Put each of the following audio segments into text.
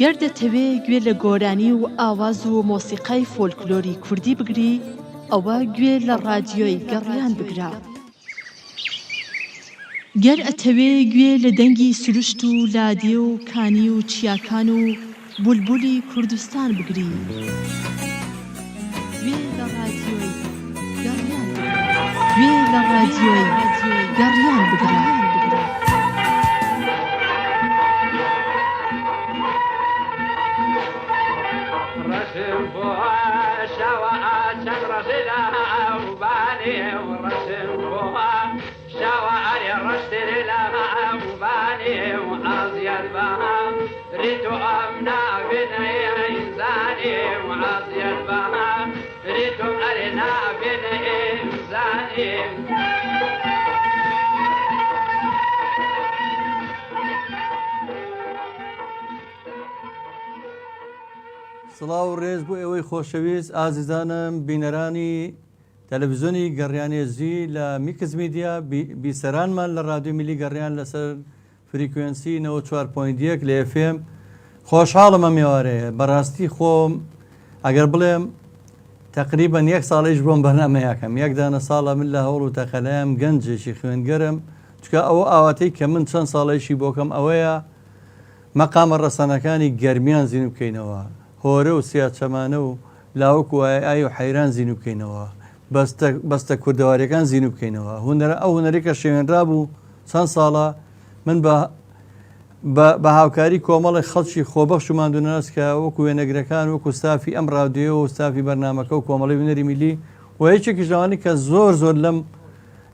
گەردەتەوێ گوێ لە گۆرانی و ئاواز و مۆسیقای فۆلکلۆری کوردی بگری، ئەوە گوێ لە ڕادیۆی گەڕیان بگرە. گەر ئەتەوێ گوێ لە دەنگی سروشت و لادێ و کانی و چیاکان و بولبولی کوردستان بگری، گوێ لە ڕادیۆی گەڕیان بگرە. گوێ لە ڕادیۆی گەڕیان بگرە. رسم بوها شواء رسلا وباني ورسم بوها شواء رسل لا وباني وأزيد بها ريتو أمنا بني إنساني وأزيد بها ريتو أرنا بني إنساني سڵاو و ڕێز بۆ ئێوەی خۆشەویست ئازیزانم بینەرانی تەلەڤیزۆنی گەڕیانێزی لە میکس میدیا بیسەرانمان لە ڕادیۆ میلی گەڕیان لەسەر فریکوێنسی 94.1 لە FM. خۆشحاڵم ئەم ئێوارەیە بەڕاستی خۆم ئەگەر بڵێم تقریبا 1 ساڵیش بۆم بەرنامەیەکەم، 1 دانە ساڵە من لە هەوڵ و تەقەلەیەم گەنجێکی خوێنگەرم، چکە ئەوە ئاواتەی کە من چەند ساڵێکی بۆکەم ئەوەیە مەقامە ڕەسەنەکانی گەرمیان زین بکەینەوە، هۆرە و سیاچەمانە و لاوەک و ئای و حەیران زین بکەینەوە، بەستە کوردەواریەکان زین بکەینەوە. ئەو هونەری کە شێوێنرا بوو چەند ساڵە من بە هاوکاری کۆمەڵی خەڵکی خۆبەخش و ماندوونەناس کە وەکو وێنەگرەکان وەکو ستافی ئەم ڕادیۆ و ستافی بەرنامەکە و کۆمەڵی وینەری میلی و هیچێکی ژەوانی کە زۆر لەم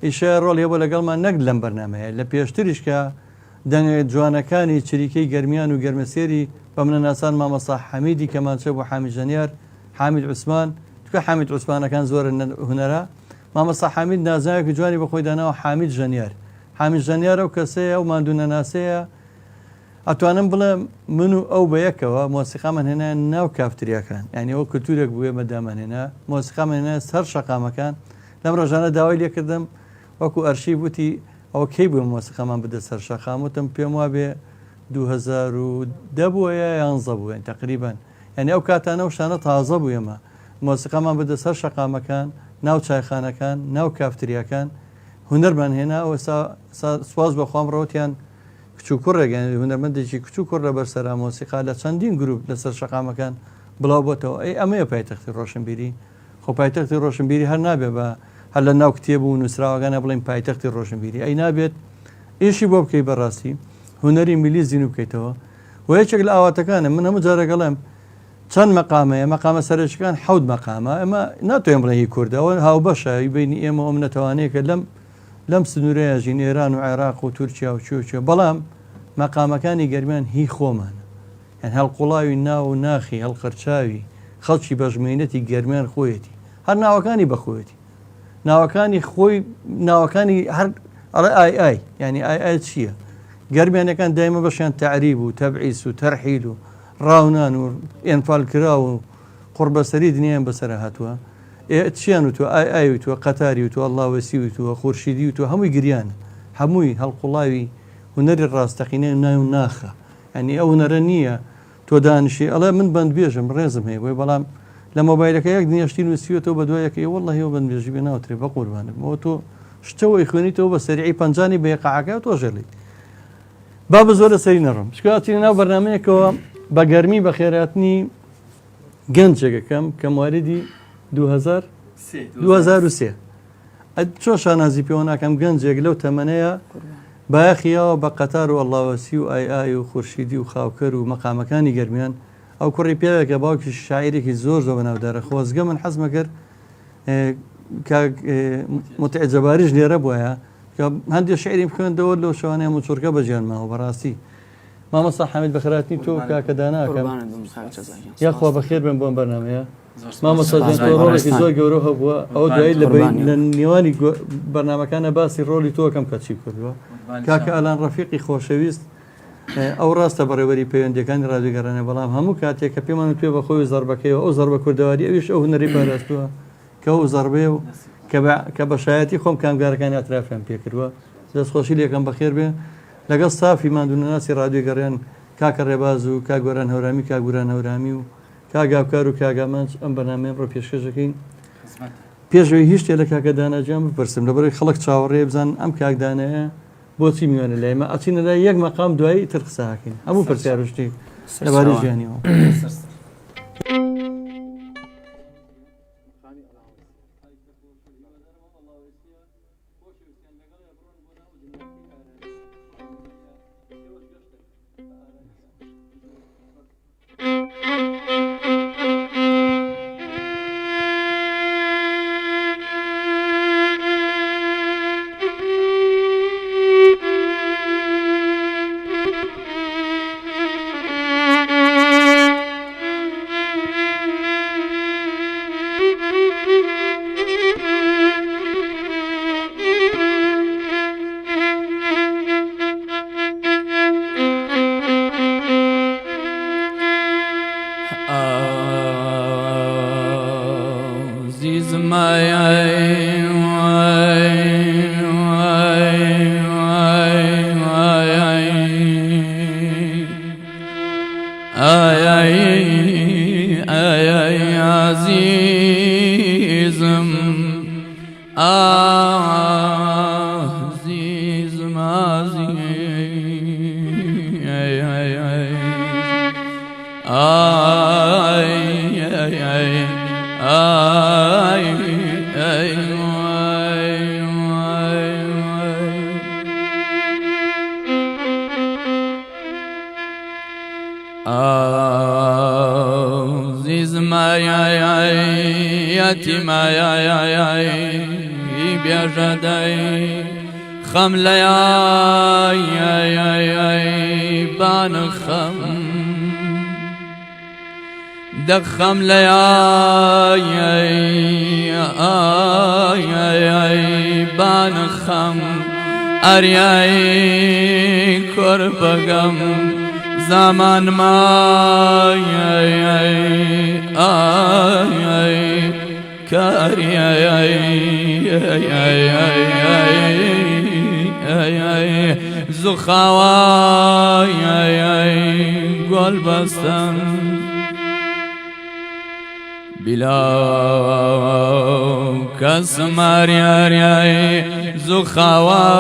ئیشە ڕۆڵ هەبوو لەگەڵمان نەک لەم بەرنامەیە لە پێشتریش کە دەنگە جوانەکانی چریکەی گەرمیان و گەرمەسێری بە منەناسان مامەسا حەمیدی کەمانچە بۆ حامید ژەنیار، حامید عوسمان، چکە حامید عوسمانەکان زۆر هونەرە، مامەسا حامید نازاوێکی جوانی بە خۆی داناوە حامید ژەنیار. حامید ژەنیار ئەو کەسەیە ئەو ماندوونەناسەیە ئەتوانم بڵێم من و ئەو بە یەکەوە مۆسیقامان هێنا ناو کافتریاکان، یعنی ئەو کلتورێک بووێ بەدامانهێنا مۆسیقامان هێنا سەر شەقامەکان. لەم ڕۆژانە داوای لێ کردم وەکو ئەرشیڤ وتی ئەوە کەی بووە مۆسیقامان بدە سەر شەقام، وتم پێم وا بێ 2010 بووە یا 11 بووە تقریبان، یعنی ئەو کاتانە و شانە تازە بوو ئێمە مۆسیقامان بدە سەر شەقامەکان، ناو چایخانەکان، ناو کافتریاکان، هونەرمان هێنا. ئەوە سواز بەخوام ڕۆتیان کچوو کوڕێک هونەرمەندێکی کچوو کوڕە بەرسەرا مۆسیقا لە چەندین گروپ لەسەر شەقامەکان بڵاو بۆتەوە. ئەمەیە پایتەختی ڕۆشنبیری. خۆ پایتەختی ڕۆشنبیری هەر نابێ بە هەر لە ناو کتێب و نووسراوەکانە بڵین پایتەختی ڕۆشنبیری، ئەی نابێت ئیشی بۆ بکەی بەڕاستی هونەری میلی زین بکەیتەوە. و یەکێک لە ئاواتەکانە من هەموو جارەگەڵێم چەند مەقامەیە، مەقامە سەرۆکیەکان 7 مەقامە، ئەمە ناتوانین بڵێن هی کوردەوە هاوبەشە بینی ئێمە ئەم نەتوانەیە کە لەم سنوورەیە ژین ئێران و عێراق و تورکیا و چۆچێ، بەڵام مەقامەکانی گەرمیان هی خۆمانە، یان هەڵقوڵاوی ناو و ناخی هەڵقەرچاوی خەڵکی بەژمێنەتی گەرمیان خۆیەتی، هەر ناوەکانی بەخۆیەتی، ناوەکانی خۆی ناوەکانی هەر ئای ینی ئای چییە؟ گەرمیانەکان دایمە بەشیان تعریب و تەبعیس و تەرحیل و ڕاونان و ئێنفالکرا و قوربەسەری دنیایان بەسەرە هاتووە. چیان وتوە ئای وتوە قەتاری وتوە ئەڵڵاوەسی وتوە خورشیدی وتوە هەمووی گریانە، هەمووی هەڵقوڵاوی هونەری ڕاستەقینەی ناو ناخە، ئەنی ئەو هونەرە نییە تۆ دانیشی ئەڵێ من بەندبێژم ڕێزم هەیە بۆی، بەڵام لە مۆبایلەکە یەک دنیاشتی نووسیوەتەوە بە دوایەکەی وەڵڵەهی ئەو بەندبێژی بێ ناوترێ بە قوربانم، ئەوە تۆ شتەوەی خوێنیتەوە بە سەریعی پەنجانی بە یەقعەکە تۆ ژێڵیت. با بە زۆر لەسەری نەڕۆم، چکاتینە ناو بەرنامەیەکەوە بە گەرمی بە خێراتنی گەنجێکەکەم کە مواردی 2003 چۆن شانازی پێوە ناکەم گەنجێک لەو تەمەنەیە بایەخیەوە بە قەتار و ئەڵڵاوەسی و ئای و خورشیدی و خاوکەر و مەقامەکانی گەرمیان. ئەو کوڕی پێوێکە باوکی شاعیرێکی زۆر بەناودارە خۆزگە من حەزمە کرد متعجەباریش لێرە بووە کە هەندێک شعری بکەندەوە لەو شەوانەیە موچۆرکە بەجیانماوە. بەڕاستی مامەستا حەمید بەخێراتنی تۆ کاکە داناکەم یاخوا بەخێر بن بۆم بەرنامەیە. مامەستا ڕۆڵێکی زۆر گەورە هەبووە، ئەو دوایی لە نێوانی بەرنامەکانە باسی ڕۆلی تۆکەم کە چی کردووە. کاکە ئەلان ڕەفیقی خۆشەویست ئەو ڕاستە بەڕێوەری پەیوەندیەکانی ڕادیۆگەڕانە، بەڵام هەموو کاتێک کە پێمان توێ بەخۆی زەربەکەیەوە ئەو زەربە کوردەواری ئەویش ئەو هونەری پاراستووە کە ئەو زەربێ و کە بە شایەتی خۆم کامگارەکانی ئەترافیان پێکردووە. دەستخۆشی لێکم بەخێر بێ لەگەڵ ستافی ماندوونەناسی ڕادیۆگەڕیان کە کاکە ڕێباز و کاگۆران هەورامی کاگوران هەورامی و کاگاوکار و کاگامانج ئەم بەنامەیەم ڕۆ پێشکەشەکەین. پێشەوەی هیچ شتێ لە کاکەدانەجیان بپرسم لەبەرەوەی خەڵک چاوەڕێ بزان ئەم کاکدانەیە بۆچی میوانە لە ئێمە ئەچینە لای یەک مەقام دوایی تر قسەکەین هەموو پرسیار و شتی لەبارەی ژیانیەوە. خم لياي بان خم دخم لياي بان خم أرياي كربقم زمان ما كارياي زخواي قول بستن بلا كسمار ياي زخواي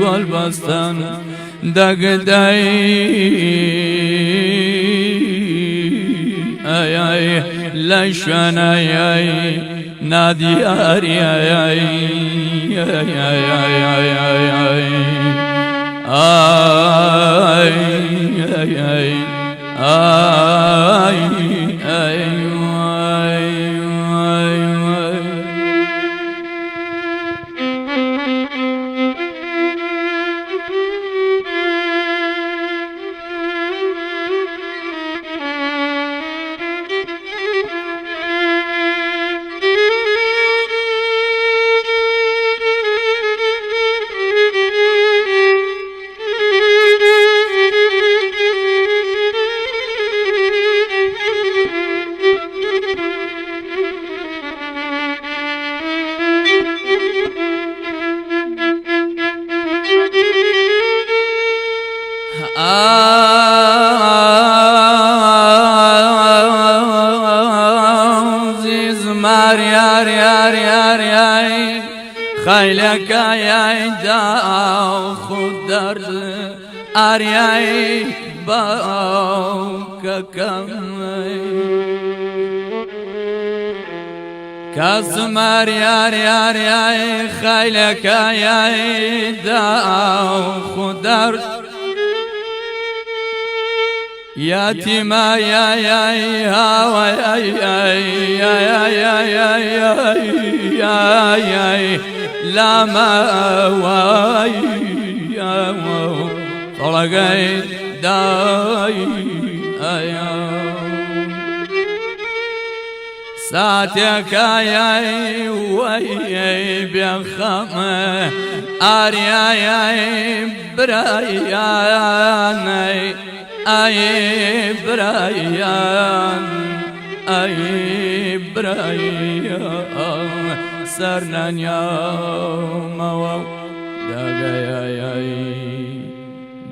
قول بستن دقداي لشناي نادي خيلك يا دا خدر أرياي باوك كم كاسمر يا خيلك يا دا خدر يتيما يا لما واي طلقيت داي ساتك يا وي بخم أرياي براياني أي برايان أي برايان سرنا يوم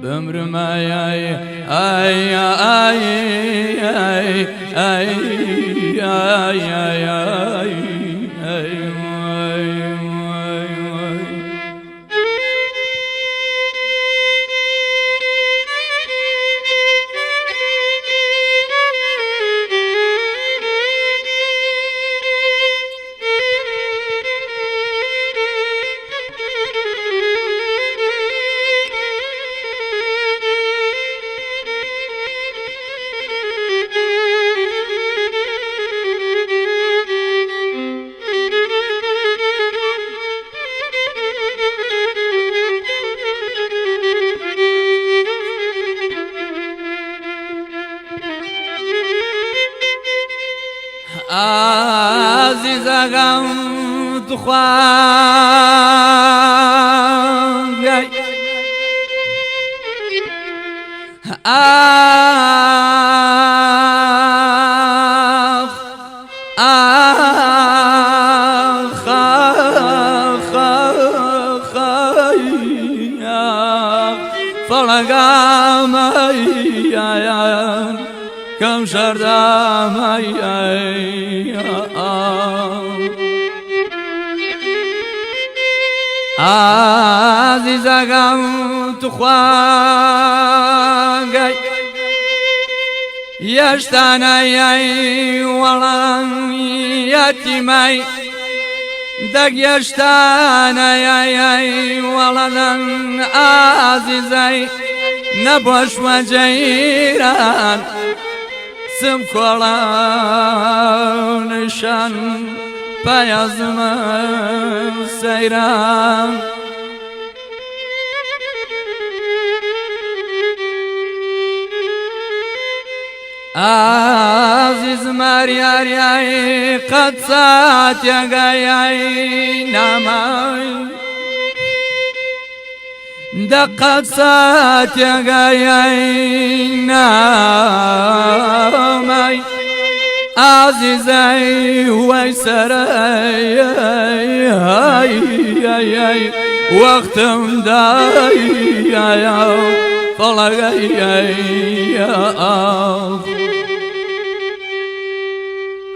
بمرم ای ای ای ای ای ای ای ای عزیزم تو خواهی آخ آخ آخ فرقام كم شردام عزيزكم تخواقي يشتاني ولن يتمي دق يشتاني ولن عزيزي نبوش وجيران سمكولانشان بيازم سيران عزيز مرياري قد سات يا غاي نامي دقت سات يا غاي نامي عزيزي ويسري وقت مداي فلغي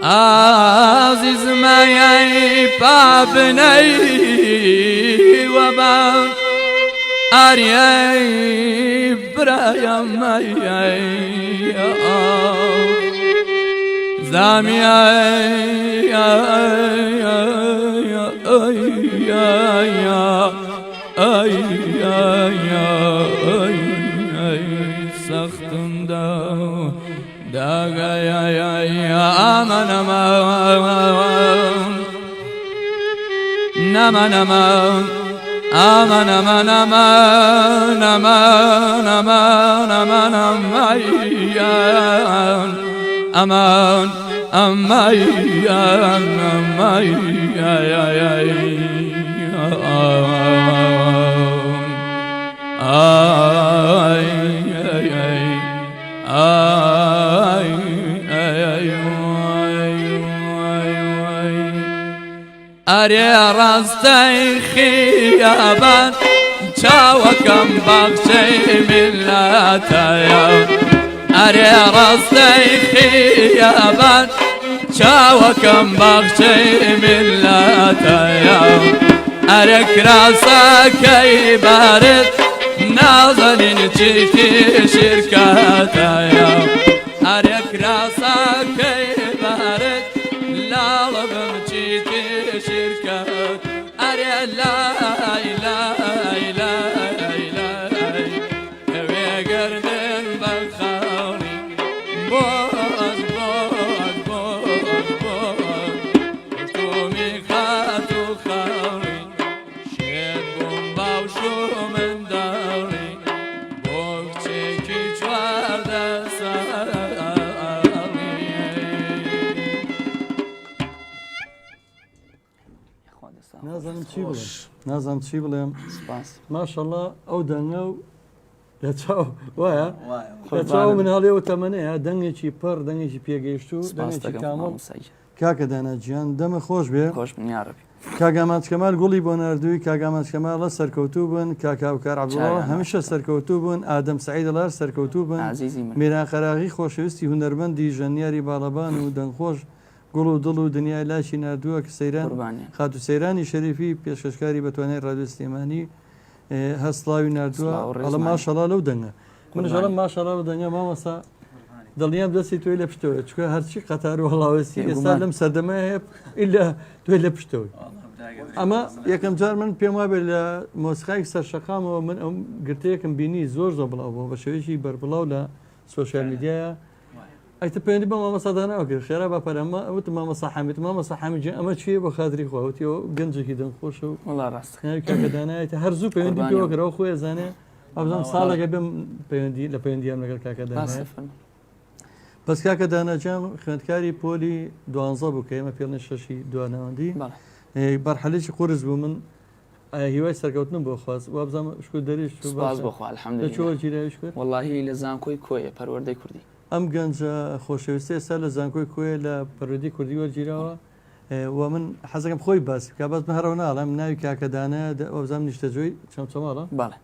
عزيز ما بابني وبا أريي برايم زامي سختم داغا آمن نما نما آمن أمان أمان أمان أمان أمان أمان أري راستي خيابان چاوكم بخشي ملاتايا أري راستي خيابان چاوكم بخشي ملاتايا أري كراسا كي بارد نازنين چيتي شركاتايا أري كراسا كي بارد لالبم چيتي شركات أري لا إله إلا إله كوي قردن بخاوري بوز بوز بوز بوز تومي خاتو خاوري شيد بومباوشو من داوري بوك چيكي چوار دسالي نازم چی بڵێم ماشەڵڵا ئەو دەنگە و لەچاو وایە لەچاو من هەڵێەوە تەمەنەیە دەنگێکی پڕ دەنگێکی پێگەیشت و دەنگێکی کامەڵ کاکە دانا گیان دەمە خۆش بێ کاگامانچ کەمال گوڵی بۆ نردووی کاگامانچ کەماڵە سەرکەوتوو بوون کاکاوکار عەبدوڵڵا هەمیشە سەرکەوتوو بوون ئادەم سەعید لەلار سەرکەوتوو بوون میران خەراغی خۆشەویستی هونەرمەندی ژەنیاری باڵەبان و دەنگخۆش گوڵ و دڵ و دنیای لاشی نردووە کە سەیران خاتو سەیرانی شەریفی پێشکەشکاری بەتوانای ڕادیۆ سلێمانی هەسڵاوی نردووە ئەڵە ماشەڵا لەو دەنگە منشڵم ماشەڵا لە دەنگە مامەسا دڵنیام دەستی توی لە پشتەوە چکە هەرچی قەتار و هەڵاوەستی ئێستا لەم سەردەمە هەیە ئیلا توێ لە پشتەوەی ئەمە یەکەم جار من پێم وابێت لە مۆسیقای سەرشەقامەوە من ئەم گرتەیەکم بینی زۆر بڵاو بۆ بە شێوەیەکی بەربڵاو لە سۆشیال میدیایە ئەیتە پەیوەندی بە مامەسادانەوە کرد خێرا بە پەرەمە ئەوت مامەسا حامید مامەسا حامیدجی ئەمە چیە بە خاتری خواوتیەوە گەنجێکی دەنگخۆشە و وەڵا ڕاست کاکەدانایەتە هەر زوو پەیوەندی پێوە کراوە خۆی زانێ ئەبزانم ساڵێکە بێم پەیوەندی لە پەیوەندیام لەگەڵ کاکەدانایە بەس کاکە داناجان خوێندکاری پۆلی 12 بوو کە ئێمە پێڵنی شەشی دوانەوەندی بەرحەلێکی قورس بوو من هیوای سەرکەوتنم بۆ خواست وابزانم شکر دەریش بۆخوا الحەمدولله جیرایش کرد وەڵاهی لە زانکۆی کۆیە پەروەردەی کوردی ئەم گەنجە خۆشەویستی ئێستا لە زانکۆی کوێ لە پەروەردەی کوردی وەرگیراوە و من حەزەکەم خۆی باس کا باس من هەرەوە ناڵم ناوی کاکەدانە وابزانم نیشتەجۆی چەمچەماڵە بەڵێ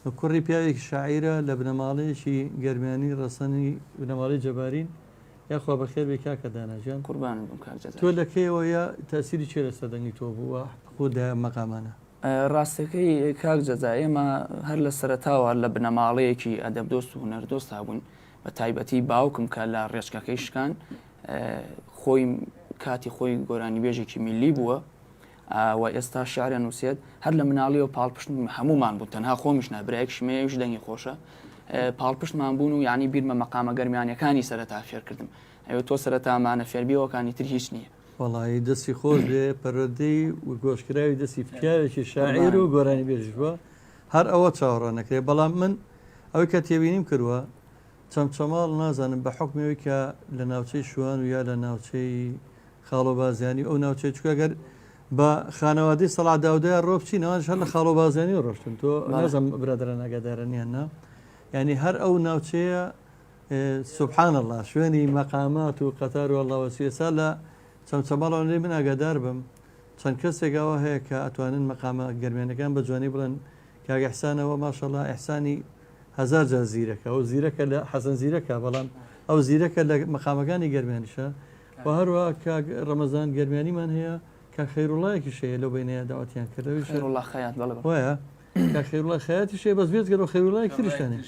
کوڕی پیاوێکی شاعیرە لە بنەماڵەیەکی گەرمیانی ڕەسەنی بنەماڵی جەبارین یاخوا بەخێر بێ کاکە داناجان قوربانم بم کاکجەزا تۆ لەکەیەوە یا تاسیری چێ لەسەر دەنگی تۆ بووە خۆدا مەقامانە ڕاستەکەی کاک جەزا ئێمە هەر لە سەرەتاوە لە بنەماڵەیەکی ئەدەبدۆست و هونەردۆست هابوون بە تایبەتی باوکم کە لە ڕێچکەکەی شکان خۆی کاتی خۆی گۆرانی بێژێکی میلی بووە و ئێستا شعرە نووسێت هەر لە مناڵی و پاڵپشت هەمومان بوو تەنها خۆمیش نابرایەک شمەیەش دەنگی خۆشە پاڵپشتمان بوون و یعنی بیرمە مەقامە گەرمیانەکانی سەرەتا فێرکردم ئەوە تۆ سەرەتامانە فێربیەوەکانی تر هیچ نییە وەڵی دەستی خۆش بێ پەرۆدەی و گۆشکراوی دەستی پیاوێکی شاعیر و گۆرانی بێژ بووە هەر ئەوە چاوەڕە نەکرێت بەڵام من ئەوەی کە تێبینیم کردووە چەمچەماڵ نازانم بە حکمەوەی کە لە ناوچەی شووان و یا لە ناوچەی خاڵۆ بازیانی ئەو ناوچەی چکەگەر بە خانەوادی سەڵا داودای ڕۆبچینەوەش هەر لە خاڵۆ بازیانی ڕۆشتن تۆ نازم برادرە ناگەدارە نیاننا ینی هەر ئەو ناوچەیە سبحان الله شوێنی مەقامات و قەتار و ئەڵڵاوەسیێسا لە چەمچەماڵەوەی من ئاگادار بم چەند کەسێکەوە هەیە کە ئەتوانن مەقامە گەرمێنەکان بە جوانی بڵێن کاگە ئیحسانەوە ماشەڵڵا ئیحسانی هەزار جار زیرەکە ئەو زیرەکە لە حەسەن زیرەکە بەڵام ئەو زیرەکە لە مەقامەکانی گەرمێنیشە و هەروە کاک ڕەمەزان گەرمێنیمان هەیە کە خەیرڵایەکی شەیە لەو بینەیە داواتیان کردەوەی وایە کە خەیرڵای خەیاتی شێ بەس بێت گەرەوە خەیرڵای تریشانێ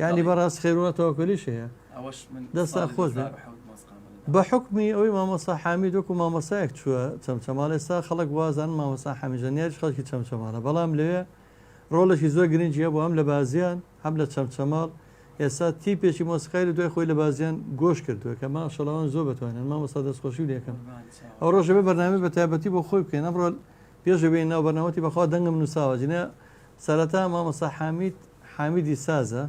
یعنی بەڕاست خەیرڵە تەوەکەلی شەیە دەستا خۆش بێت بە حکمی ئەوەی مامەسا حامید وەکو مامەسایەک چووە چەمچەماڵ ئێستا خەڵک وازان مامەسا حامیژەنیاش خەڵکی چەمچەماڵە بەڵام لەوێ ڕۆڵێکی زۆر گرنگیە بۆ هەم لە بازیان هەم لە چەمچەماڵ ئێستا تیپێکی مۆسیقای لە دوای خۆی لە بازیان گۆش کردووە کە ماشەڵاوان زۆر بتوانێن مامەسا دەستخۆشی و لێکم ئەو ڕۆژە بێ بەرنامە بە تایبەتی بۆ خۆی بکەین ئەمڕۆ پێشە بێن ناو بەرنامەتی بەخوا دەنگم نووساوە جنە سەرەتا مامەسا حامیدی سازە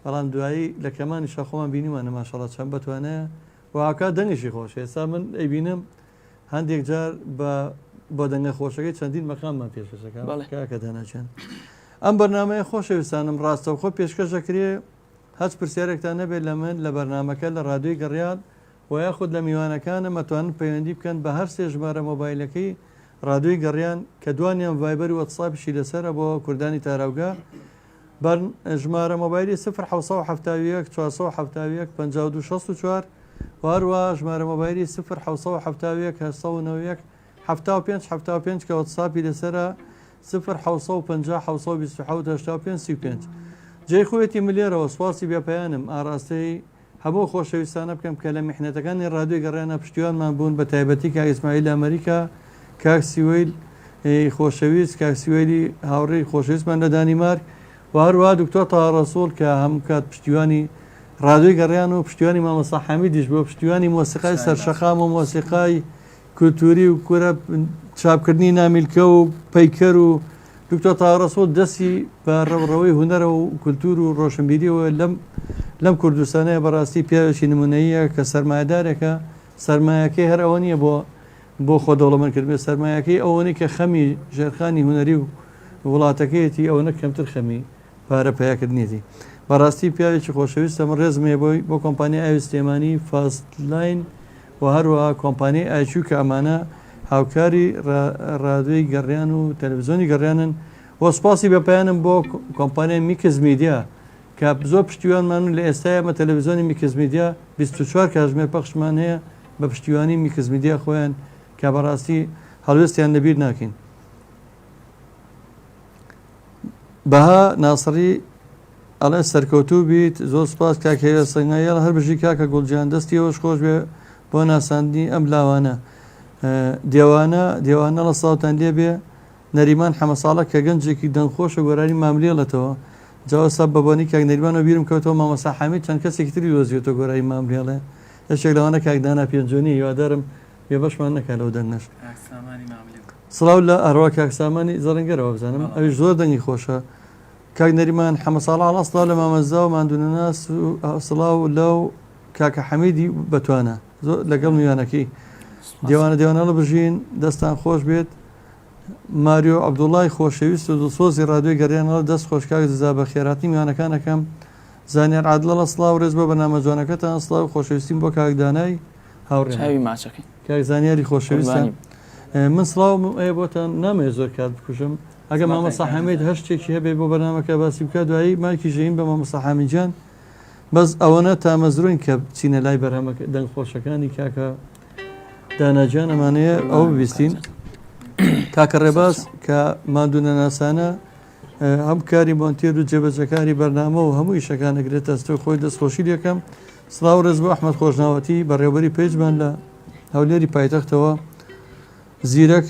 بەڵام دوایی لە کەمانی شەخۆمان بینیمانە ماشەڵڵا چەند بتوانێت واکە دەنگشی خۆش ئێستا من ئەیبینم هەندێک جار بۆ دەنگە خۆشەکەی چەندین مەقاممان پێشکەشەکە کاکە داناچێن ئەم بەرنامەیە خۆشەویستانم ڕاستەوخۆ پێشکەشەکرێ هەچ پرسیارێکتان نەبێت لە من لە بەرنامەکە لە ڕادیۆی گەڕیان و یاخود لە میوانەکانە مەتوانن پەیوەندی بکەن بە هەر سێ ژمارە مۆبایلەکەی ڕادیۆی گەڕیان کە دوانیان ڤایبەر و وەتساپشی لەسەرە بۆ کوردانی تاراوگا ژمارە مۆبایلی 1970 471 5264 و هەروە ژمارە مۆبایلی 1970 75 کە وەتساپی لەسرە 1950 جێی خۆیەتی ملێرەوە سواسی بێپیانم ئاراستەی هەموو خۆشەویستانە بکەم کە لە میحنەتەکانی ڕادیۆی گەڕیانە پشتیوانمان بوون بە تایبەتی کاک ئیسماعیل ئەمریکا کاک سیویل خۆشەویست کاک سیویلی هاوڕێی خۆشەویستمان لە دانیمارک و هەروە دکتۆر تاها ڕەسوڵ کە هەموو کات پشتیوانی ڕادیۆی گەڕیان و پشتیوانی مامەسا حەمیدیش بۆ پشتیوانی مۆسیقای سەرشەقام و مۆسیقای کولتوری و کورە چاپکردنی نامیلکە و پەیکەر و دکتۆر تاها ڕەسوڵ دەستی بە ڕەوڕەوەی هونەرە و کولتور و ڕۆشنبیریەوە لەم کوردستانەیە بەڕاستی پیاوێکی نمونەیە کە سەرمایهدارێکە سەرمایەکەی هەر ئەوە نییە بۆ خۆدەوڵەمەندکردن سەرمایەکەی ئەوەی کە خەمی ژێرخانی هونەری و وڵاتەکەیەتی ئەوەنە کەمتر خەمی پارە پیاکردنیەتی بەڕاستی پیاوێکی خۆشەویستە من ڕێزمێ بۆ کۆمپانیای ئاوی سلێمانی فاستلاین و هەروەها کۆمپانیای ئایچوو کە ئەمانە هاوکاری ڕادیۆی گەڕیان و تەلەڤیزیۆنی گەڕیانن بۆ سوپاسی بەپیانم بۆ کۆمپانیای میکس میدیا کە زۆر پشتیوانمان لە ئێستا ئەمە تەلەڤیزیۆنی میکس میدیا 24 کاتژمێر پەخشمان هەیە بە پشتیوانی میکس میدیا خۆیان کە بەڕاستی هەڵوێستیان لەبیر ناکەین. بەها ناسڕی ئەڵێ سەرکەوتوو بیت زۆر سپاس کاکەوێ سەنگایە هەر بژی کاکە گوڵجیان دەستیەوەش خۆش بێ بۆ ناساندنی ئەم لاوانە دیێوانە لە ساوتان لێ بێ نەریمان حەمە ساڵە کە گەنجێکی دەنگخۆشە گۆرانی ماملێڵێتەوە جاوەسا بەبوونی کاک نەریمانەوە بیرم کەوتەوە مامەسا حامید چەند کەسێکی تری دۆزیێتەوە گۆرایی ماملێڵێ یەکێک لەوانە کاکدانا پێنجۆنی هیوادارم بێبەشمان نەکات لەو دەنگەش سڵاو لە ئەڕوا کاکسامانی زەڕەنگەرەوە بزانم ئەویش زۆر دەنگی خۆشە کاک نەریمان حەمە ساڵە ئاڵاستڵاو لە مامەزا و ماندونەناس سڵاو لەو کاکە حەمیدی بەتوانە زۆر لەگەڵ میوانەکەی دیێوانە لە بژین دەستان خۆش بێت ماریۆ عەبدوڵڵای خۆشەویست و دڵسۆزی ڕادیۆی گەڕیانەوە دەست خۆشکاک دزا بە خێراتی میوانەکانەکەم زانیار عادڵە لە سڵاو ڕێز بە بەنامە جوانەکەتان سڵاو خۆشەویستیم بۆ کاکدانای هاوڕێ کاک زانیاری خۆشەویستە من سڵاو بۆتان نامەوێت زۆر کات بکوژم ئەگە مامەسا حەمید هەشتێکی هەبێ بۆ بەنامەکە باسی بکات دوایی مایکی ژەین بە مامەسا حەمیدجان بەس ئەوەنە تامەزروین کە بچینە لای بەرهەمەکە دەنگخۆشەکانی کاکە داناجان ئەمانەیە ئەو ببیستین کاکە ڕێباز کە مادونە ناسانە هەم کاری مۆنتێر و جێبەجەکاری بەرنامە و هەموو ئیشەکان ئەگرێت ئەستۆ خۆی دەستخۆشی دەکەم سڵاو ڕێز بۆ ئەحمەد خۆشناوەتی بەڕێوەبەری پێیجمان لە هەولێری پایتەختەوە زیرەک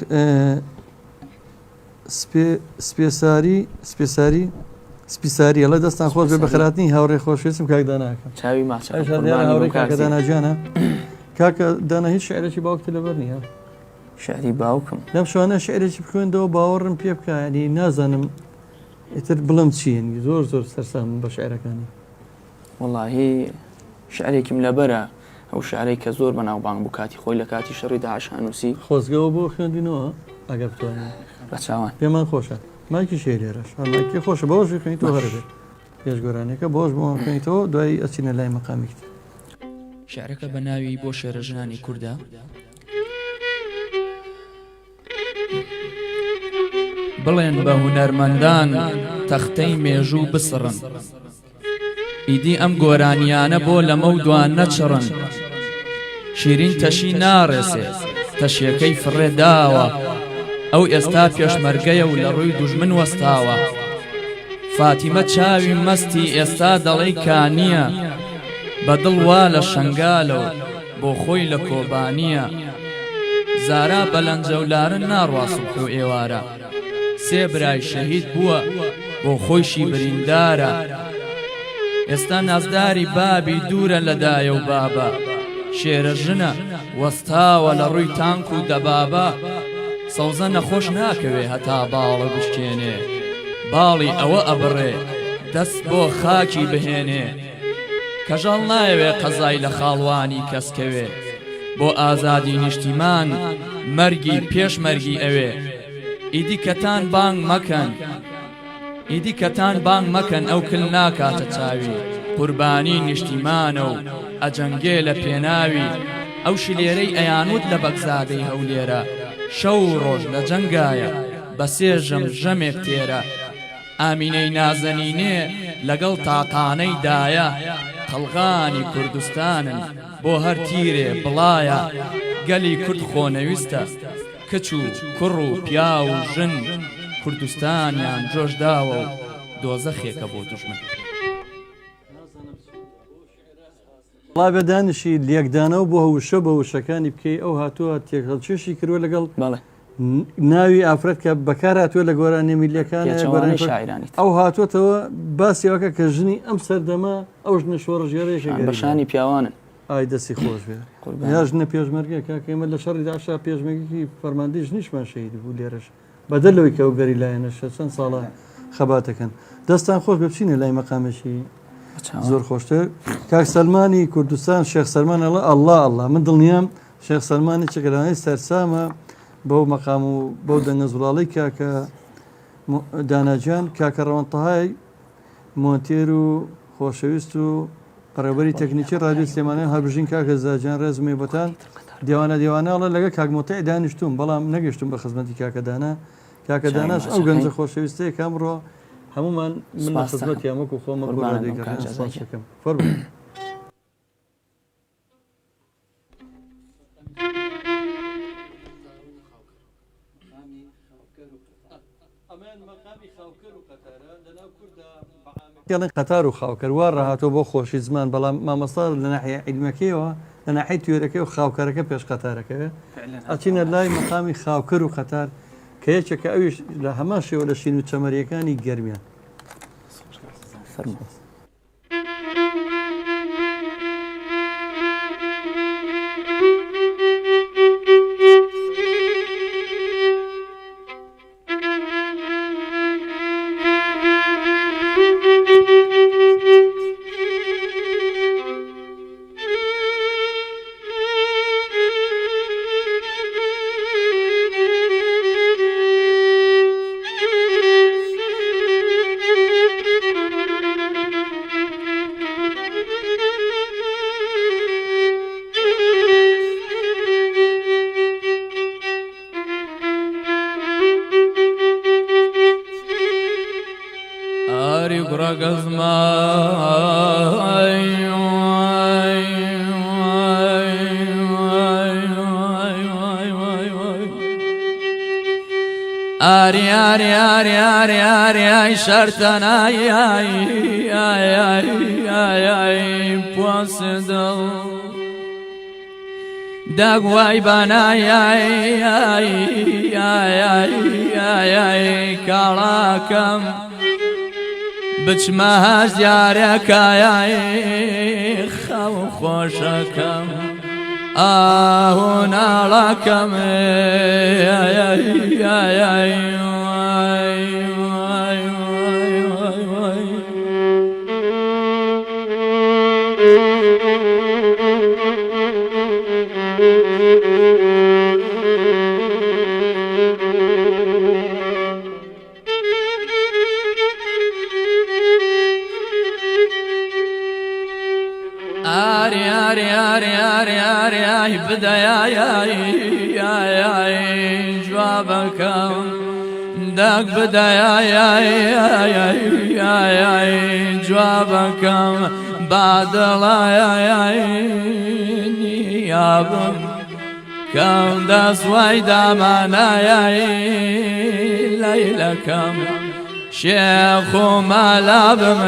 سپیساری ئەڵە دەستان خۆش بێ بە خراتی هاوڕێ خۆشویستم کاکداناکەم کاکە داناجانە کاکە دانا هیچ شعرێکی باوکتە لەبەر نییە شعری باوکم لەم شوانە شعرێکی بخوێندەوە باوەڕم پێ بکە ینی نازانم ئیتر بڵم چیین زۆر سەرسام بە شعرەکانی وەڵاهی شعرێکم لەبەرە ئەو شعرەی کە زۆر بەناوبانگ بوو کاتی خۆی لە کاتی شەڕی داعشانووسی خۆزگەوە بۆ خوێندینەوە ئەگە بتوانین بە چاوان پێمان خۆشە ماکی شێرێرەش ماکی خۆشە بەوەش خوێنیتەوە هەربێت پێشگۆرانەکە بۆش بۆ خوێنیتەوە دوایی ئەچینە لای مەقامێک شعرەکە بە ناوی بۆ شێرە ژنانی کووردا بڵێن بە هونەرمەندان تەختەی مێژوو بسڕن ئیدی ئەم گۆرانیانە بۆ لەمە و دوان نەچڕن شیرین تەشی ناڕێسێ تەشیەکەی فڕێداوە ئەو ئێستا پێشمەرگەیە و لە ڕووی دوژمن وەستاوە فاتیمە چاوی مەستی ئێستا دەڵێی کانیە بەدڵ وا لە شنگالەوە بۆ خۆی لە کۆبانیە زارا بەلەنجەولارن ناڕوا سوبح و ئێوارە سێ برای شەهید بووە بۆ خۆیشی بریندارە ئێستا نازداری بابی دوورە لەدایە و بابە شێرە ژنە وەستاوە لە ڕووی تانک و دەبابە سەوزە نەخۆش ناکەوێ هەتا باڵە بشکێنێ باڵی ئەوە ئەبڕێ دەست بۆ خاکی بهێنێ کەژاڵ نایەوێ قەزای لە خاڵوانی کەسکەوێ بۆ ئازادی نیشتیمان مەرگی پێشمەرگی ئەوێ ئیدی کەتان بانگ مەکەن ئیدی کەتان بانگ مەکەن ئەو کل ناکاتە چاوی قوربانی نیشتیمانە و ئەجەنگێ لە پێناوی ئەو شلێرەی ئەیانوت لە بەگزادەی هەولێرە شەو ڕۆژ لە جەنگایە بە سێژەم ژەمێک تێرە ئامینەی نازەنینێ لەگەڵ تاقانەی دایە قەڵغانی کوردستانن بۆ هەر تیرێ بڵایە گەلی کورد خۆنەویستە کچ و کوڕ و پیا و ژن کوردستانیان جۆشداوە و دۆزەخێکە بۆ دوژمن وڵای بەدانشی لێکدانە و بۆ هەوشە بە وشەکانی بکەی ئەو هاتووە تێکەڵچێشی کردووە لەگەڵ ناوی ئافرەت کە بەکار هاتووە لە گۆرانی میلیەکان ئەو هاتووەتەوە باسیەوەکە کە ژنی ئەم سەردەما ئەو ژنە شۆڕژێڕێژە بەشانی پیاوانن ئای دەستی خۆش بێ یا ژنە پێشمەرگە کاکەمە لە شەڕی داشا پێشمەرگێکی فەرماندەی ژنیشمان شەهید بوو لێرەش بەدەلەوەی کە ئەو گەری لایەنەشە چەند ساڵە خەباتەکەن دەستان خۆش بچینە لای مەقامەشی زۆر خۆشتر کاک سەلمانی کوردستان شێخ سەلمان ئەڵە ئەڵڵا من دڵنیام شێخ سەلمانی چەکەلانەی سەرسامە بەو مەقام و بەو دەنگە زوڵاڵی کاکە داناجان کاکە ڕەوەندتەهای مۆنتێر و خۆشەویست و بەڕێوەبەری تەکنیکی ڕادیۆ سلێمانیان هەڵبژین کاکە زاجان ڕێزمێ بەتان دیوانەڵە لەگە کاگمۆتای دانیشتوم بەڵام نەگەشتم بە خزمەتی کاکەدانە کاکەداناش ئەو گەنجە خۆشەویستەیە کامڕۆ هەمومان من لە خزمەتی ئەمەکو خۆمە بۆکەم فەرمو. گەڵێن قەتار و خاوکەروە ڕاهاتۆ بۆ خۆشی زمان بەڵام مامەستا لە ناحیە عیلمەکەیەوە لە ناحیە توێرەکەی و خاوکەرەکە پێش قەتارەکەوێ ئەچینە لای مەقامی خاوکەر و قەتار کە یەکێکە ئەویش لە هەمان شێوە لە شین و چەمەریەکانی گەرمیان. Ay şartan ay posidal dagway bana ay kalakam بچماش دیارەکایای خەو خۆشەکەم ئاهۆ ناڵەکەم بدای جوابکم داغ بدای جوابکم بادڵای نیابم کەم دەسوای دامانای لەیلەکەم شێخ و مەلابم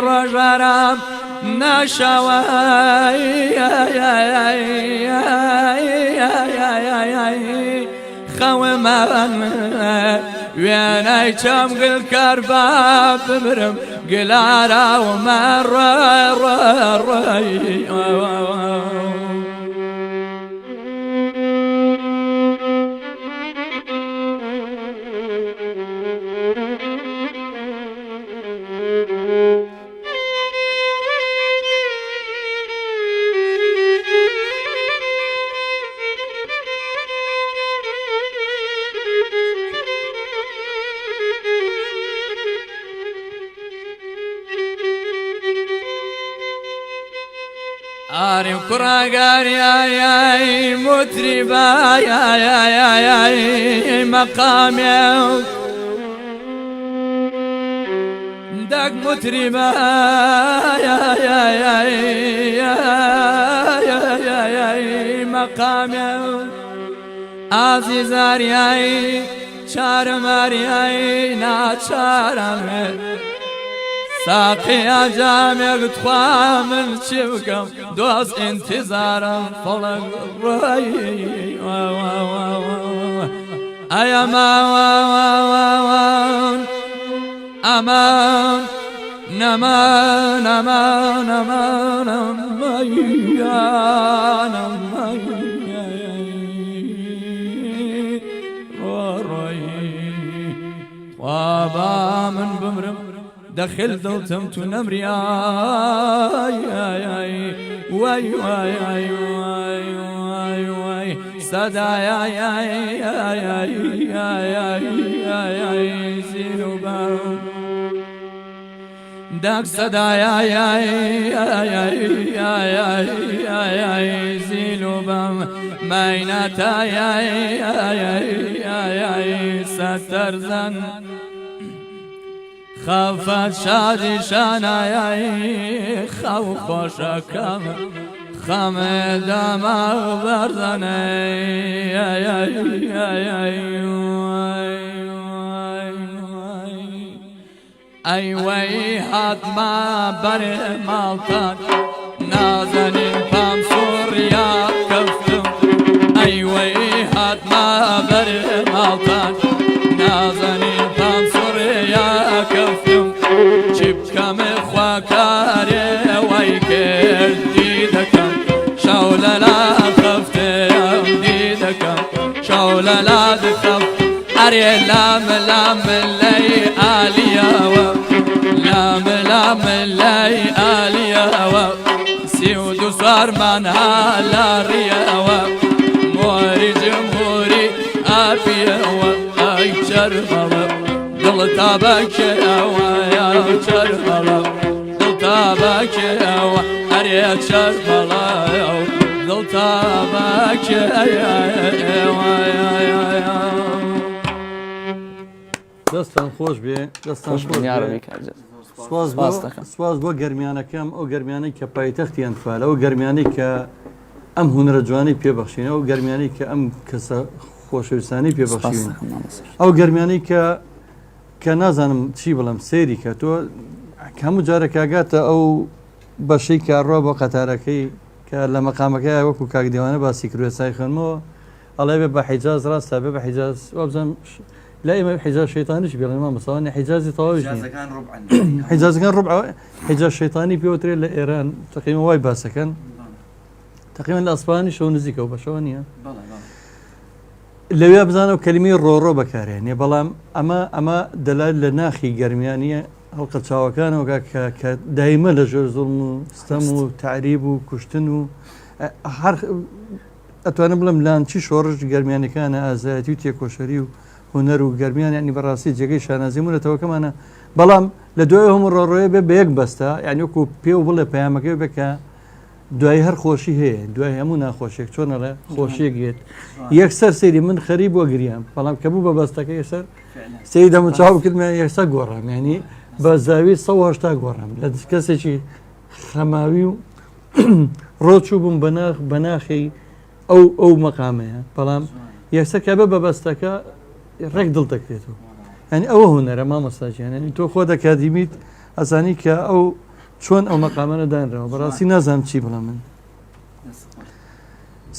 ڕۆژارام ناشەوای خەوەمان وێنەی چەم گلکار با بمرم گلارەوەمان ڕۆی ئاری کوڕاگاری مطریبای مەقامێ دەک متریبە مەقامێ ئازیزاریایی چارەماریایی ناچارەمێ ساقیا جامێک تخوا من چی بکەم دۆست ئینتیزارم فەڵک ڕۆی ئەیە ماوان ئەمان نەمان ئەمان ئەمان ئەمەیان وابا من بمرم دخل دڵتم تو نەمریای وای وای وای وای وای سەدای زین و بەم دەک سەدای زین و بەم ماینەتای سەتەرزەن خەفەت شادی شانایی خەو خۆشەکەم خەمێ دەماغ بەرزەنەی ئەیوەی هاتما بەرێ ماڵتان نازەنین پام سوڕیا کەفتم ئەیوەی هاتما بەرێ ماڵتان نازەنین پام سوڕیا کەفتم چی بکەمێ خواکارێ وای کردی دەکەم شەو لەلا خەفتەیەم دی دەکەم شەو لەلا دخەف ئەرێ لام لەی ئالیەوە لام لەی ئالیەوە سی و دو سوارمان هەلا ڕیەوە مۆری جمهوری ئاپیەوە ئەی چەرمەڵە دڵ تابەکێەوە یا چەرمەڵە دڵ تابەکێەوە ئەرێ چەرمەڵە دڵ تابەکێەوە دەستان خۆش بێ دەستان خۆش سواز بۆ گەرمیانەکەم ئەو گەرمیانەی کە پایتەختیان فالە ئەو گەرمیانەی کە ئەم هونەرە جوانی پێبەخشین ئەو گەرمیانەی کە ئەم کەسە خۆشەویستانی پێبەخشین ئەو گەرمیانەی کە نازانم چی بڵم سێری کە تۆ هەموو جارێک کاگاتە ئەو بەشەی کارڕۆ بۆ قەتارەکەی کە لە مەقامەکەی وەکو کاکدیوانە باسی کروێسای خوێنمەوە ئەڵێ بێ بە حیجاز ڕاستە بێ بە حیجاز وابزانم لا ئێمە حیجاز شەیطانیش بێڵێ مامۆستاوانی حیجازی تەواویش نییە حیجازەکان ڕوبع حیجاز شەیطانی پێوترێت لە ئێران تقریبا وای باسەکەن تقریبا لە ئەسپانی شەو نزیکە و بەشەوە نییە لەوێ بزانە و کەلیمەی ڕۆڕۆ بەکارێنێ بەڵام ئەمە دەلال لە ناخی گەرمیانیە هەڵقە چاوەکانەوە کە دایمە لە ژێر زوڵم و ستەم و تعریب و کوشتن و هەر ئەتوانم بڵم لان چی شۆڕش گەرمیانەکانە ئازایەتی و تێکۆشەری و هونەر و گەرمیان ینی بەڕاستی جێگەی شانازی مونەتەوەکەمانە بەڵام لە دوای هەموو ڕۆڕۆیە بێ بە یەک بەستە یعنی وەکو پێ و بڵێ پەیامەکەی بکە دوای هەر خۆشی هەیە دوای هەموو ناخۆشێک چۆنەڵێ خۆشیەکێت یەکسەر سەیری من خەریب بۆ گریام بەڵام کە بوو بە بەستەکە یەسەر سەری دەمە چاو کردمیان یەکسە گۆڕام ینی بە زاوی 180 گۆڕام لە کەسێکی خەماوی و ڕۆچوو بووم بەناخی ئەو مەقامەیە بەڵام یەکسەر کە بە بەبەستەکە ڕێک دڵ دەکرێتەوە ینی ئەوە هونەرە مامۆستاجیان ینی تۆ خۆ دەکاتیمیت ئەزانی کە ئەو چۆن ئەو مەقامانە دانرەوە بەڕاستی نازانم چی بڵە من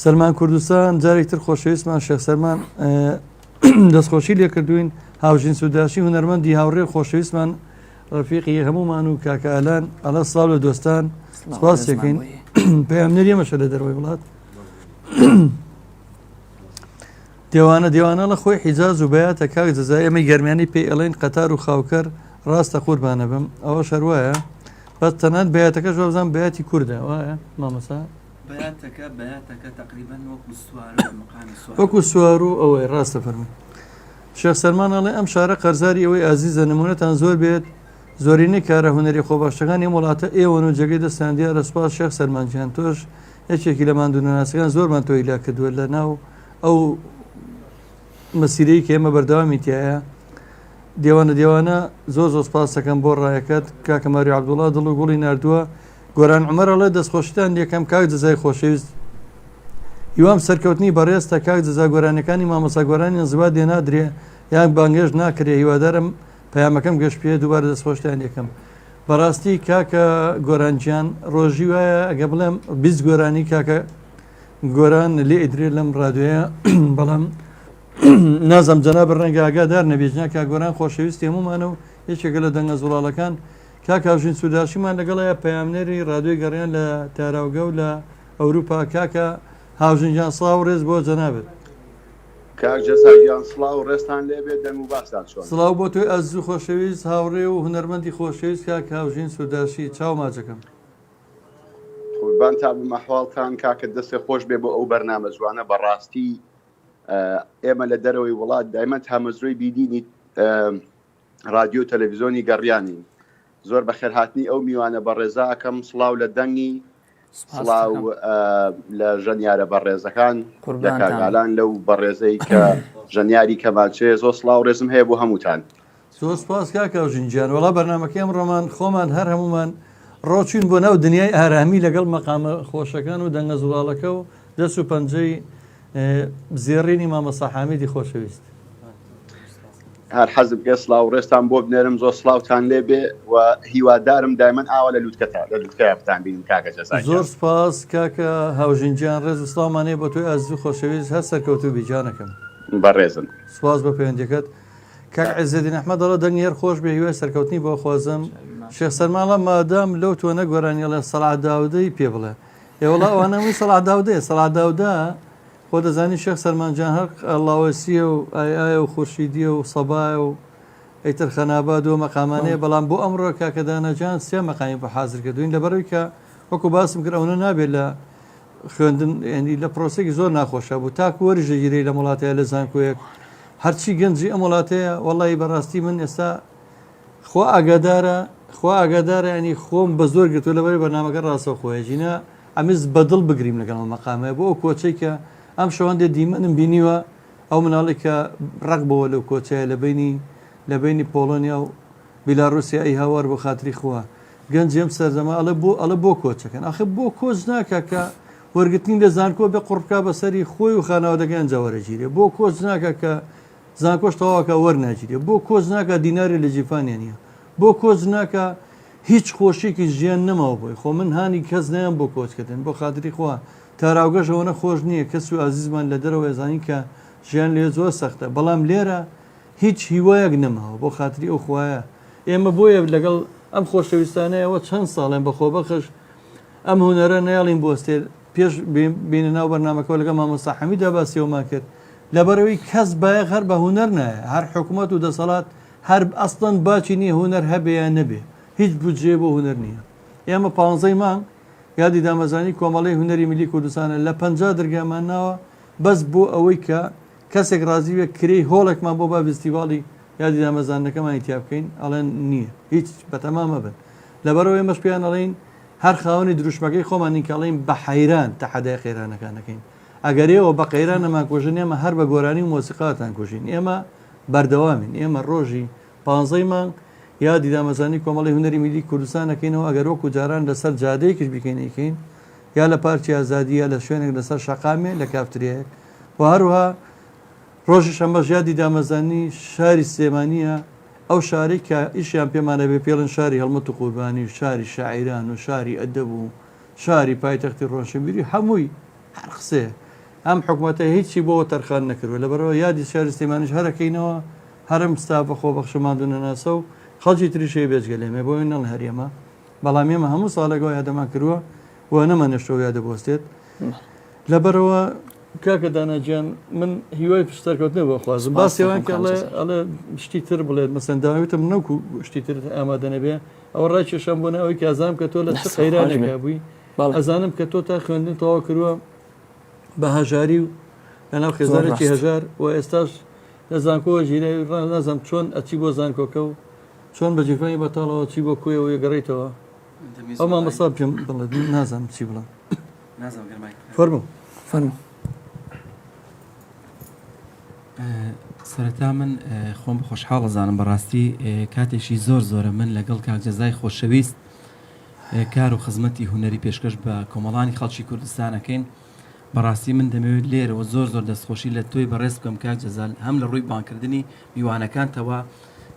سەلمان کوردستان جارێکتر خۆشەویستمان شێخ سەلمان دەستخۆشی لێ کردوین هاوژین سووداشی هونەرمەندی هاوڕێ خۆشەویستمان ڕەفیقی هەمومان و کاکە ئالان ئەڵە ساڵ لە دۆستان سپاسێکین پەیامنەری ئەمەشە لە دەروەی وڵات دیوانە لە خۆی حیجاز و بەیاتە کاک جەزای ئەمەی گەرمیانی پێی ئەڵێن قەتار و خاوکەر ڕاستە قوربانە بم ئەوە شەروایە بەس تەنانەت بەیاتەکە ژۆبزان بەیاتی کووردە وایە مامەسا بەیاتەکە تقریبان وەکو سوار و ئەوەی ڕاستە فەرمووی شێخ سەلمان ئەڵێ ئەم شارە قەرزاری ئەوەی ئازیزە نمونەتان زۆر بێت زۆرینەی کارە هونەری خۆباشەکانی وڵاتە ئێوەن و جێگەی دەستاندیا لە سوپاس شێخ سەلمانجیان تۆش یەکێکی لە ماندوونەناسەکان زۆرمان تۆی لا کردووە لە ناو ئەو مەسیرەی کە ئێمە بەردەوامی تایە دیێوانە زۆر سپاس دەکەم بۆ ڕایەکەت کاکە ماری عەبدوڵڵا دڵ و گوڵی نردووە گۆران عومەرەڵێ دەستخۆشیتان یەکەم کاک جەزای خۆشەویست هیوام سەرکەوتنی بەڕێستە کاک جەزا گۆرانەکانی مامۆستا گۆرانی زیوا دێنادرێ یان بانگێژ ناکرێ هیوادارم پەیامەکەم گەشت پێ دووبارە دەستخۆشتیان یەکەم بەڕاستی کاکە گۆرانجیان ڕۆژی وایە ئەگە بڵێم 20 گۆرانی کاکە گۆران لێ ئیدرێ لەم ڕادوەیە بەڵام نازەم جەناب ڕەنگە ئاگادار نەبێژنا کا گۆران خۆشەویستی هەمومانە و یەکێکە لە دەنگە زوڵاڵەکان کاک هاوژین سووداشیمان لەگەڵەیە پەیامنەری ڕادوی گەڕیان لە تاراوگە و لە ئەوروپا کاکە هاوژینجان سڵاو و ڕێز بۆ جەنابێت کاک جەزاگیان سڵاو و ڕێستان لێبێت دەنگ و باسان چۆن سڵاو بۆ تۆی ئەزوو خۆشەویست هاوڕێ و هونەرمەندی خۆشەویست کاک هاوژین سووداشی چاو ماچەکەم قوربان تا بمەحواڵتان کاکە دەستێ خۆش بێ بۆ ئەو بەرنامە جوانە بەڕاستی ئێمە لە دەرەوەی وڵات دایمەن هەمەزۆی بیدینی رادیۆ تەلەڤیزۆنی گەڕیانین زۆر بەخێرهاتنی ئەو میوانە بەڕێزاکەم سڵاو لە دەنگی سڵاو لە ژەنیارە بەڕێزەکان لە کاگالان لەو بەڕێزەی کە ژەنیاری کەمانچێ زۆر سڵاو ڕێزم هەیە بۆ هەمووتان زۆر سپاس کاکە هاوژینجان وەڵا بەرنامەکەی ئەمڕۆمان خۆمان هەر هەمومان ڕۆچین بۆ ناو دنیای ئارامی لەگەڵ مەقامە خۆشەکان و دەنگە زوڵاڵەکە و دەست و پەنجەی زێڕینی مامەستا حامیدی خۆشەویست هەر حەزم پێ سڵاو ڕێستان بۆ بنێرم زۆر سڵاوتان لێبێ و هیوادارم دایمەن ئاوا لە لووتکەیە بتان بینم کاکە جەزای زۆر سپاس کاکە هاوژینجان ڕێز و سڵاومانەیە بۆ تۆی ئازیز و خۆشەویست هەر سەرکەوتو بیجانەکەم بەڕێزم سپاس بە پەیوەندیەکەت کاک عیزەدین ئەحمەد دەڵێ دەنگی هەر خۆش بێ هیوای سەرکەوتنی بۆ خۆزم شێخ سەرماڵە مادام لەو تۆ نەگۆرانی لە سەڵات داودەی پێ بڵێ ئێوەڵا ئەوانەوەی سەڵات داودەیە سەڵات داودا خۆ دەزانی شێخ سەرمانجان هەر ئەڵاوەسیە و ئایە و خورشیدیە و سەبایە و ئەیتر خەناباد و مەقامانەیە بەڵام بۆ ئەمڕۆ کاکەدانەجان سێ مەقامی بە حازر کردوین لەبەرەوەی کە وەکو باسم کرد ئەوە نابێت لە خوێندن ینی لە پرۆسێکی زۆر ناخۆشە بوو تاکو وەریژەگیری لە وڵاتەیە لە زانکۆیەک هەرچی گەنجی ئەم وڵاتەیە وەڵی بەڕاستی من ئێستا خۆ ئاگادارە ینی خۆم بە زۆر گرتو لەبەر بەرنامەکە ڕاستە خۆیەژینە ئەمیز بەدڵ بگریم لەگەڵ مەقامەیە بۆ ئەو کۆچەی کە ئەم شەوەندێ دیمەنم بینیوە ئەو مناڵی کە ڕق بەوە لەو کۆچەیە لە بینی پۆلۆنیا و بیلاڕوسیا ئەی هاوار بۆ خاتری خوا گەنجێم سەرزەما ئەڵە بۆ کۆچەکەن ئەخە بۆ کۆچ ناکە کە وەرگتنی لە زانکۆ بێ قوڕبکە بەسەری خۆی و خانەوەدەکە ئەنجاوەرەگیرێ بۆ کۆچ ناکە کە زانکۆش تەواوەکە وەرناگیرێ بۆ کۆچ ناکە دیناری لە جیفانیان نیە بۆ کۆچ ناکە هیچ خۆشێکی ژیان نەماوە بۆی خۆ من هانی کەس نیان بۆ کۆچکردن بۆ خاتری خوا تاراوگەشەوەنە خۆش نییە کەس و ئازیزمان لە دەرەوە ێزانی کە ژیان لێ زۆر سەختە بەڵام لێرە هیچ هیوایەک نەماوە بۆ خاتری ئەو خوایە ئێمە بۆیە لەگەڵ ئەم خۆشەویستانەیەوە چەند ساڵێن بەخۆ بەخش ئەم هونەرە نەیاڵین بۆستێ پێش بینە ناو بەرنامەکە لەگە مامۆستا حەمیدا باسیەوەمان کرد لەبەرەوەی کەس بایەق هەر بە هونەر نایە هەر حکوومەت و دەسەڵات هەر ئەسڵەن باچی نییە هونەر هەبێیان نەبێ هیچ بودجێ بۆ هونەر نییە ئێمە 15 مانگ یادی دامەزانی کۆمەڵی هونەری ملی کوردستانە لە 50 دەرگامان ناوە بەس بۆ ئەوەی کە کەسێک ڕازیوە کرێی هۆڵێکمان بۆ با فستیڤاڵی یادی دامەزانەکەمانی تیا بکەین ئەڵێن نییە هیچ بەتەمامە بن لەبەرەوەی ئێمەش پێیان ئەڵێن هەر خاوەنی دروشمەکەی خۆمان نیکەڵین بە حەیران تەحەدای قەیرانەکانەکەین ئەگەرێەوە بە قەیران نەمان کوژن ئێمە هەر بە گۆرانی و مۆسیقاتان کوژین ئێمە بەردەوامین ئێمە ڕۆژی 15 مانگ یادی دامەزانی کۆمەڵی هونەری میلی کوردستانەکەینەوە ئەگەر وەکو جاران لەسەر جادەیەکیش بکەینەکەین یا لە پارچی ئازادی یا لە شوێنێک لەسەر شەقامێ لە کافتریەک و هەروها ڕۆژی شەمبەش یادی دامەزانی شاری سلێمانیە ئەو شاری کە ئیشیان پێمانە بێ پێڵن شاری هەڵمەت و قوربانی و شاری شاعیران و شاری ئەدەب و شاری پایتەختی ڕۆشنبیری هەمووی هەر قسێ ئەم حکوومەتە هیچی بۆ تەرخان نەکردوە لەبەرەوە یادی شاری سلێمانیش هەرەکەینەوە هەرم ستافە خۆ بەخشەماندو نەناسە و خەڵکی تریشەی بێجگەلێمێ بۆی نەڵ هەرێمە بەڵام ئێمە هەموو ساڵێکەوە یادەمان کردووە و نەمانێشتەوە یادەبۆستێت لەبەرەوە کاکە داناجیان من هیوای پشتەرکەوتنە بۆ خوازم باسیێوان کە ئەڵێ شتی تر بڵێت مەسەن داویتم نەوکو شتی تر ئامادە نەبێ ئەوە ڕای کێشەم بۆ ئەوەی کە ئازانم کە تۆ لە چ خەیرانێکا بووی ئەزانم کە تۆ تا خوێندن تەواو کردووە بە هەژاری و لەناو خێزانێکی هەژار و ئێستاش لە زانکۆ ژیرە نازانم چۆن ئەچی بۆ زانکۆکە و چۆن بە جیفانی بەتاڵەوە چی بۆ کوێ و یەگەڕیتەوە ئەو مامەستا پێم بڵێت نازانم چی بڵم فەرموو سەرەتا من خۆم خۆشحاڵ ئەزانم بەڕاستی کاتێکی زۆر زۆرە من لەگەڵ کاک جەزای خۆشەویست کار و خزمەتی هوەری پێشکەش بە کۆمەڵانی خەڵکی کوردستانەکەین بەڕاستی من دەمەوێت لێرەوە زۆر زۆر دەستخۆشی لە تۆی بەڕێز بکەم کاک جەزال هەم لە ڕووی بانکردنی میوانەکانتەوە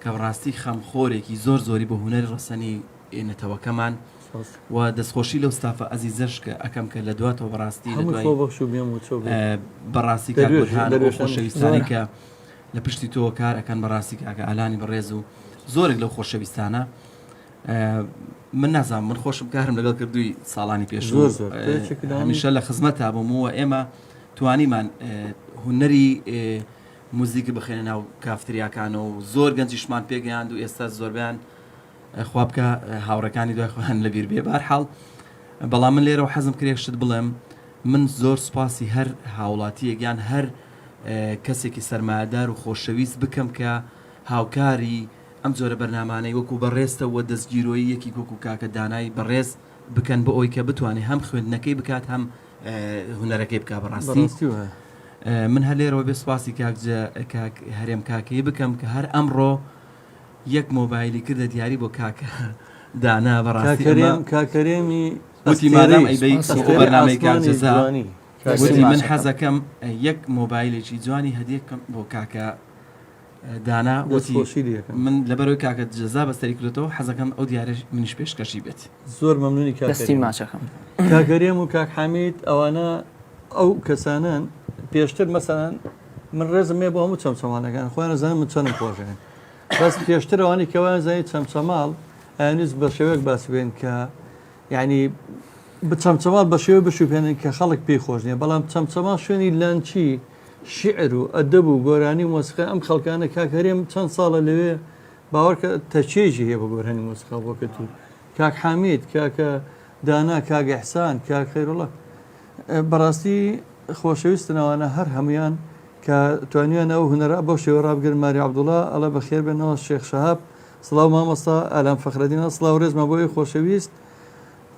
کە بەڕاستی خەمخۆرێکی زۆر زۆری بە هوەری ڕەسەنی ئێنەتەوەکەمان و دەستخۆشی لەو ستافە ئەزیزەش کە ئەەکەم کە لە دواتەوە بەڕاستی بەڕاستی خۆشەویستانی کە لە پشتی تۆ کار ئەەکەن بەڕاستی کاکە ئالانی بەڕێز و زۆرێک لەو خۆشەویستانە من نازانم من خۆشم کارم لەگەڵ کردووی ساڵانی پێش هەمیشە لە خزمەت بوومەوە ئێمە توانیمان هوەری موزیک بخێنە ناو کافتریاکانەوە و زۆر گەنجیشمان پێگەیاند و ئێستا زۆربیان خوا بکە هاوڕەکانی دوای خۆیان لەبیر بێ بەرحاڵ بەڵام من لێرەوە حەزم کرێشت بڵێم من زۆر سوپاسی هەر هاوڵاتیەکیان هەر کەسێکی سەرمایه‌دار و خۆشەویست بکەم کە هاوکاری ئەم جۆرە بەرنامانەی وەکو بەڕێستەوە دەستگیرۆیی یەکی وەکو کاکە دانای بەڕێز بکەن بە ئەوی کە بتوانێت هەم خوێندنەکەی بکات هەم هوەرەکەی بک بەڕاستی من هەلێرەوە بێ سوپاسی کاک هەرێم کاکەی بکەم کە هەر ئەمڕۆ یەک مۆبایلی کردە دیاری بۆ کاکە دانا بەڕاستی کاکەرێمی وتی مادام ئەیبەی بەرنامەی کاک جەزا وتی من حەزەکەم یەک مۆبایلێکی جوانی هەدیەکەم بۆ کاکە دانا وتی من لەبەرەوەی کاکە جەزا بەسەری کردەوە حەزەکەم ئەو دیارە منیش پێشکەشی بێت زۆر مەمنونی دەستی ماچەکەم کاکەرێم و کاک حەمید ئەوانە ئەو کەسانن پێشتر مەسەڵەن من ڕێزم مێ بۆ هەموو چەمچەماڵەکان خۆیان نەزانم من چەندم خۆشەکەن بەس پێشتر ئەوانی کەوان زانی چەمچەماڵ ئەیانویست بە شێوەیەک باس بێن کە یعنی بچەمچەماڵ بە شێوە بشوپێنن کە خەڵک پێی خۆش نییە بەڵام چەمچەماڵ شوێنی لانچی شعر و ئەدەب و گۆرانی مۆسیقا ئەم خەڵکانە کاکەرێم چەند ساڵە لەوێ باوەڕکە تەچێژی هەیە بە گۆرانی مۆسیقا بۆکە تو کاک حەمید کاکە دانا کاک ئیحسان کاک خەیرۆڵە بەڕاستی خۆشەویستنەوەانە هەر هەمویان کە توانیان ئەو هوەرە بەو شێوە ڕابگرن ماری عەبدوڵڵا ئەڵە بەخێر بێنەوە شێخ شەهاب سڵاو مامۆستا ئالام فەخرەدینە سڵاو ڕێزمە بۆی خۆشەویست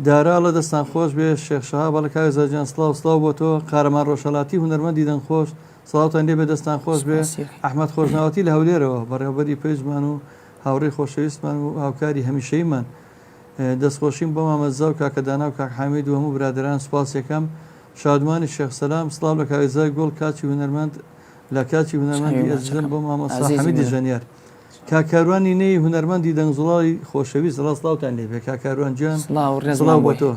دارا لە دەستان خۆش بێ شێخ شەهاب بەڵە کاک زەرجان سڵاو بۆ تۆ قارەمان ڕۆژهەڵاتی هوەرمەندی دەنگخۆش سڵاوتان لێ بێ دەستان خۆش بێ ئەحمەد خۆشناوەتی لە هەولێرەوە بەڕێوەبەری پێیزمان و هاوڕێی خۆشەویستمان و هاوکاری هەمیشەیمان دەستخۆشیم بۆ مامەزا و کاکە دانا و کاک حەمید و هەموو برادران سوپاس یەکەم شادمانی شێخ سەلام سڵاو لە کاوێزای گۆڵ کاچی هوەرمەند لە کاچی هوەرمەندی ئەزیزم بۆ مامۆستا حەمیدی ژەنیار کاکاروانی نەی هوەرمەندی دەنگزوڵی خۆشەویست ڕاستڵاوتان لێبێ کاکاروان گیان سڵاو بۆ تۆ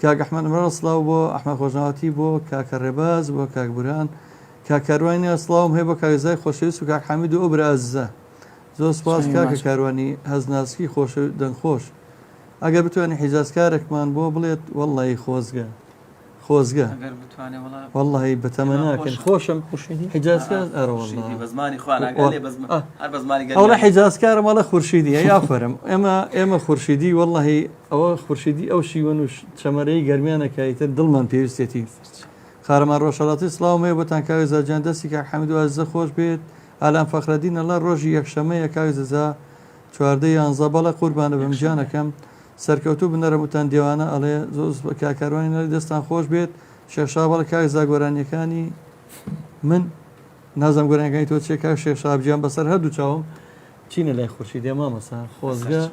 کاک ئەحمەد ئەمڕۆ سڵاو بۆ ئەحمەد خۆشناوەتی بۆ کاکە ڕێباز بۆ کاک بوران کاکاروانی سڵاوم هەیە بۆ کاوێزای خۆشەویست و کاک حەمید و ئەو براززە زۆر سپاس کاکە کاروانی هەزناسکی خۆش دەنگخۆش ئەگەر بتوانێت حیجازکارێکمان بۆ بڵێت وەڵڵی خۆزگە والله بەتەمە ناکەن خۆشم حیجازکار ئەوڵە حیجازکارم وەڵە خورشیدی یافرم ئێمە خورشیدی والله ئەوە خورشیدی ئەو شیوەن و چەمەرەی گەرمیانەکایتر دڵمان پێویستێتی خارەمان ڕۆژهەڵاتی سڵاومەیە بۆتان کاوێ زەرجان دەستی کاک حەمید و ئازیزە خۆش بێت ئالان فەخرەدینە لە ڕۆژی یەکشەمەیە کاوێ زەزا 14 بەڵە قوربانە بەمجانەکەم سەرکەوتوو بنەرەموتان دیوانە ئەڵێ زۆر کاکاروانی نەری دەستان خۆش بێت شێخشا بەڵە کاک زاگۆرانیەکانی من نازم گۆرانەکانی تۆ چێ کاک شێخشا بجیان بەسەر هەردوو چاوم چینە لای خورشی دێ مامەسا خۆزگە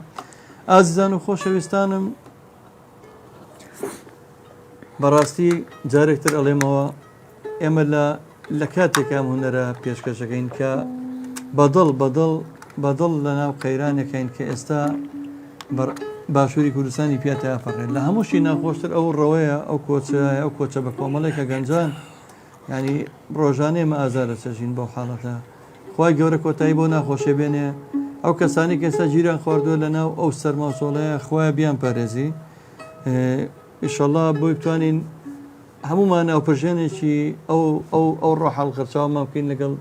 ئازیزان و خۆشەویستانم بەڕاستی جارێکتر ئەڵێمەوە ئێمە لە کاتێکام هوەرە پێشکەشەکەین کە بەدڵ لە ناو قەیرانەکەین کە ئێستا باشووری کوردستانی پیاتە ئافرێت لە هەمووشی ناخۆشتر ئەو ڕەوەیە ئەو کۆچە بە کۆمەڵێکە گەنجان ینی ڕۆژانێمە ئازارە چەژین بۆ حاڵەتە خی گەورە کۆتایی بۆ ناخۆشێ بێنێ ئەو کەسانی کەستا گیران خواردووە لە ناو ئەو سەرماوسۆڵەیە خۆیان بیان پارێزی ئیشەڵڵا بۆی بتوانین هەمومان ئەو پرژێنێکی ئەو ڕۆحاڵ خەرچاومان بکەین لەگەڵ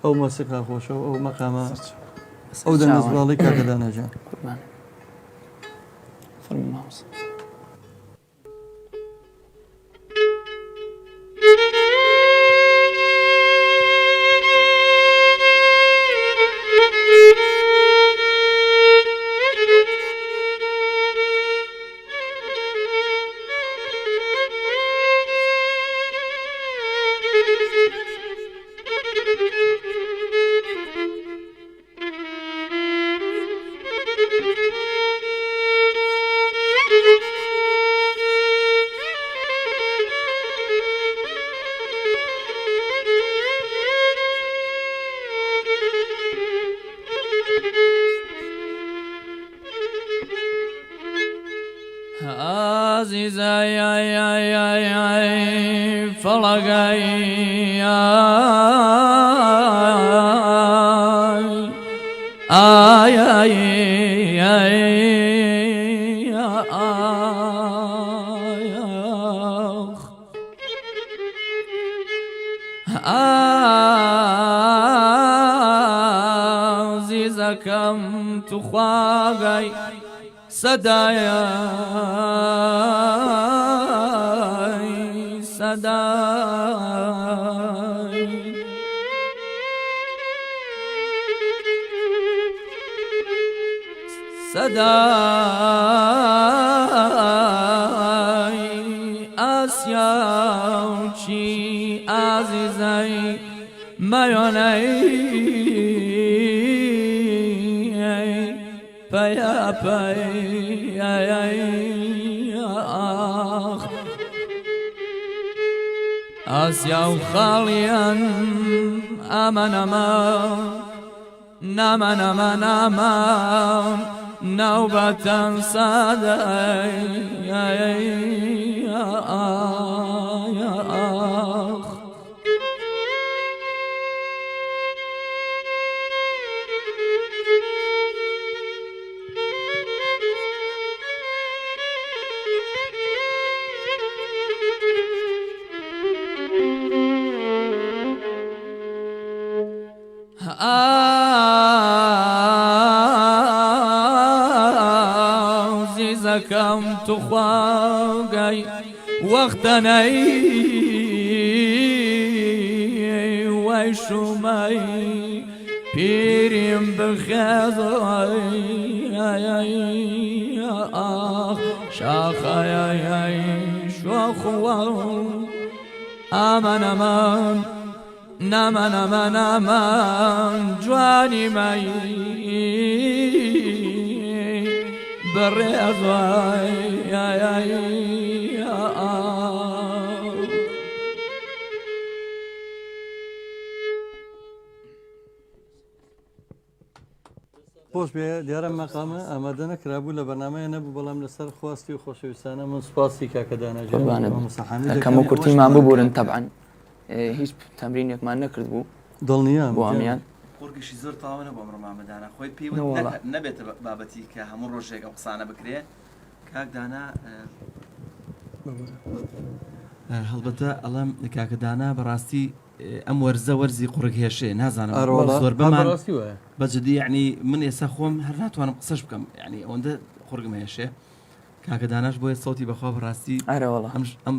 ئەو مۆسیقا خۆشە ئەو مەقامە ئەو دەنەزڵی کاکەدانەجان فرماوس فڵەگای عزیزەکەم توخواگای سەدایە سەدای سەدای ئاسیاوچی ئازیزەی مەیۆنەی پەیاپەی ئاسیا و خاڵیان ئەمەنەمە نامەنەمە نامە ناوبەتەن سادەی عزیزەکەم توخواگای وەختەنەی وای شومەی پیریم بخێزەی شاخەیە شوخوا ئەمەن ئەمەن نامەن ئەمەن ئەمەن جوانی مەی بڕێزای خۆش بێ دیارە مەقامە ئامادە نەکرابوو لە بەنامەیە نەبوو بەڵام لەسەر خواستی و خۆشەویستانە من سوپاسی کەم و کورتیمان ببورن تەبعەن هیچ تەمرینێکمان نەکرد بوو دڵنیام بۆ ئەمیان قورگشی زۆر تاوە نەبوو ئەمڕۆ مامەدانە خۆی پێی نەبێتە بابەتی کە هەموو ڕۆژێک ئەو قسانە بکرێ کاکدانا هەڵبەتە ئەڵەم کاکەدانا بەڕاستی ئەم وەرزە وەرزی قورگ هێشێ نازانم زۆر بەمان بەجددی یعنی من ئێستا خۆم هەر ناتوانم قسەش بکەم یعنی ئەوەندە قورگم هێشێ کاکەداناش بۆیە سەوتی بەخوا بەڕاستی ئەم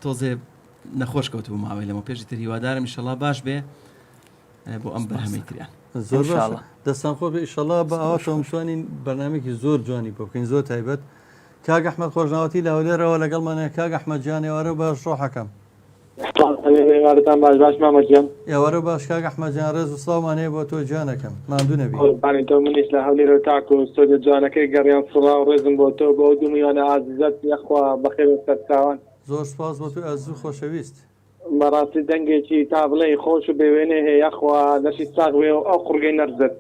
تۆزێ نەخۆش کەوتبوو ماوەی لەمە پێشی تر هیوادارم ئینشەڵا باش بێ بۆ ئەم بەرهەمەی تریان زۆر دەستان خۆ بێ ئینشەڵا بە ئەوەشەوە توانین بەرنامێکی زۆر جوانی بۆ بکەین زۆر تایبەت کاک ئەحمەد خۆشناوەتی لە هەولێرەوە لەگەڵمانەیە کاک ئەحمەد جان ئێوارە باش ڕۆحەکەم باش مامەجیان ئێوارە باش کاک ئەحمەد جان ڕێز و سڵاومانەیە بۆ تۆ جانەکەم ماندوو نەبی تۆ منیش لە هەولێرە تاکو و سۆدە جوانەکەی گەڕیان سڵاو و ڕێزم بۆ تۆ بۆ دومیانە ئازیزەت یەخوا بەخێر و سەرچاوان زۆر سپاس بۆ تو ئەزوو خۆشەویست بەڕاستی دەنگێکی تا بڵێ خۆش و بێوێنێ هەیە یەخوا دەشی ساغ وێ و ئەو قورگەی نەرزت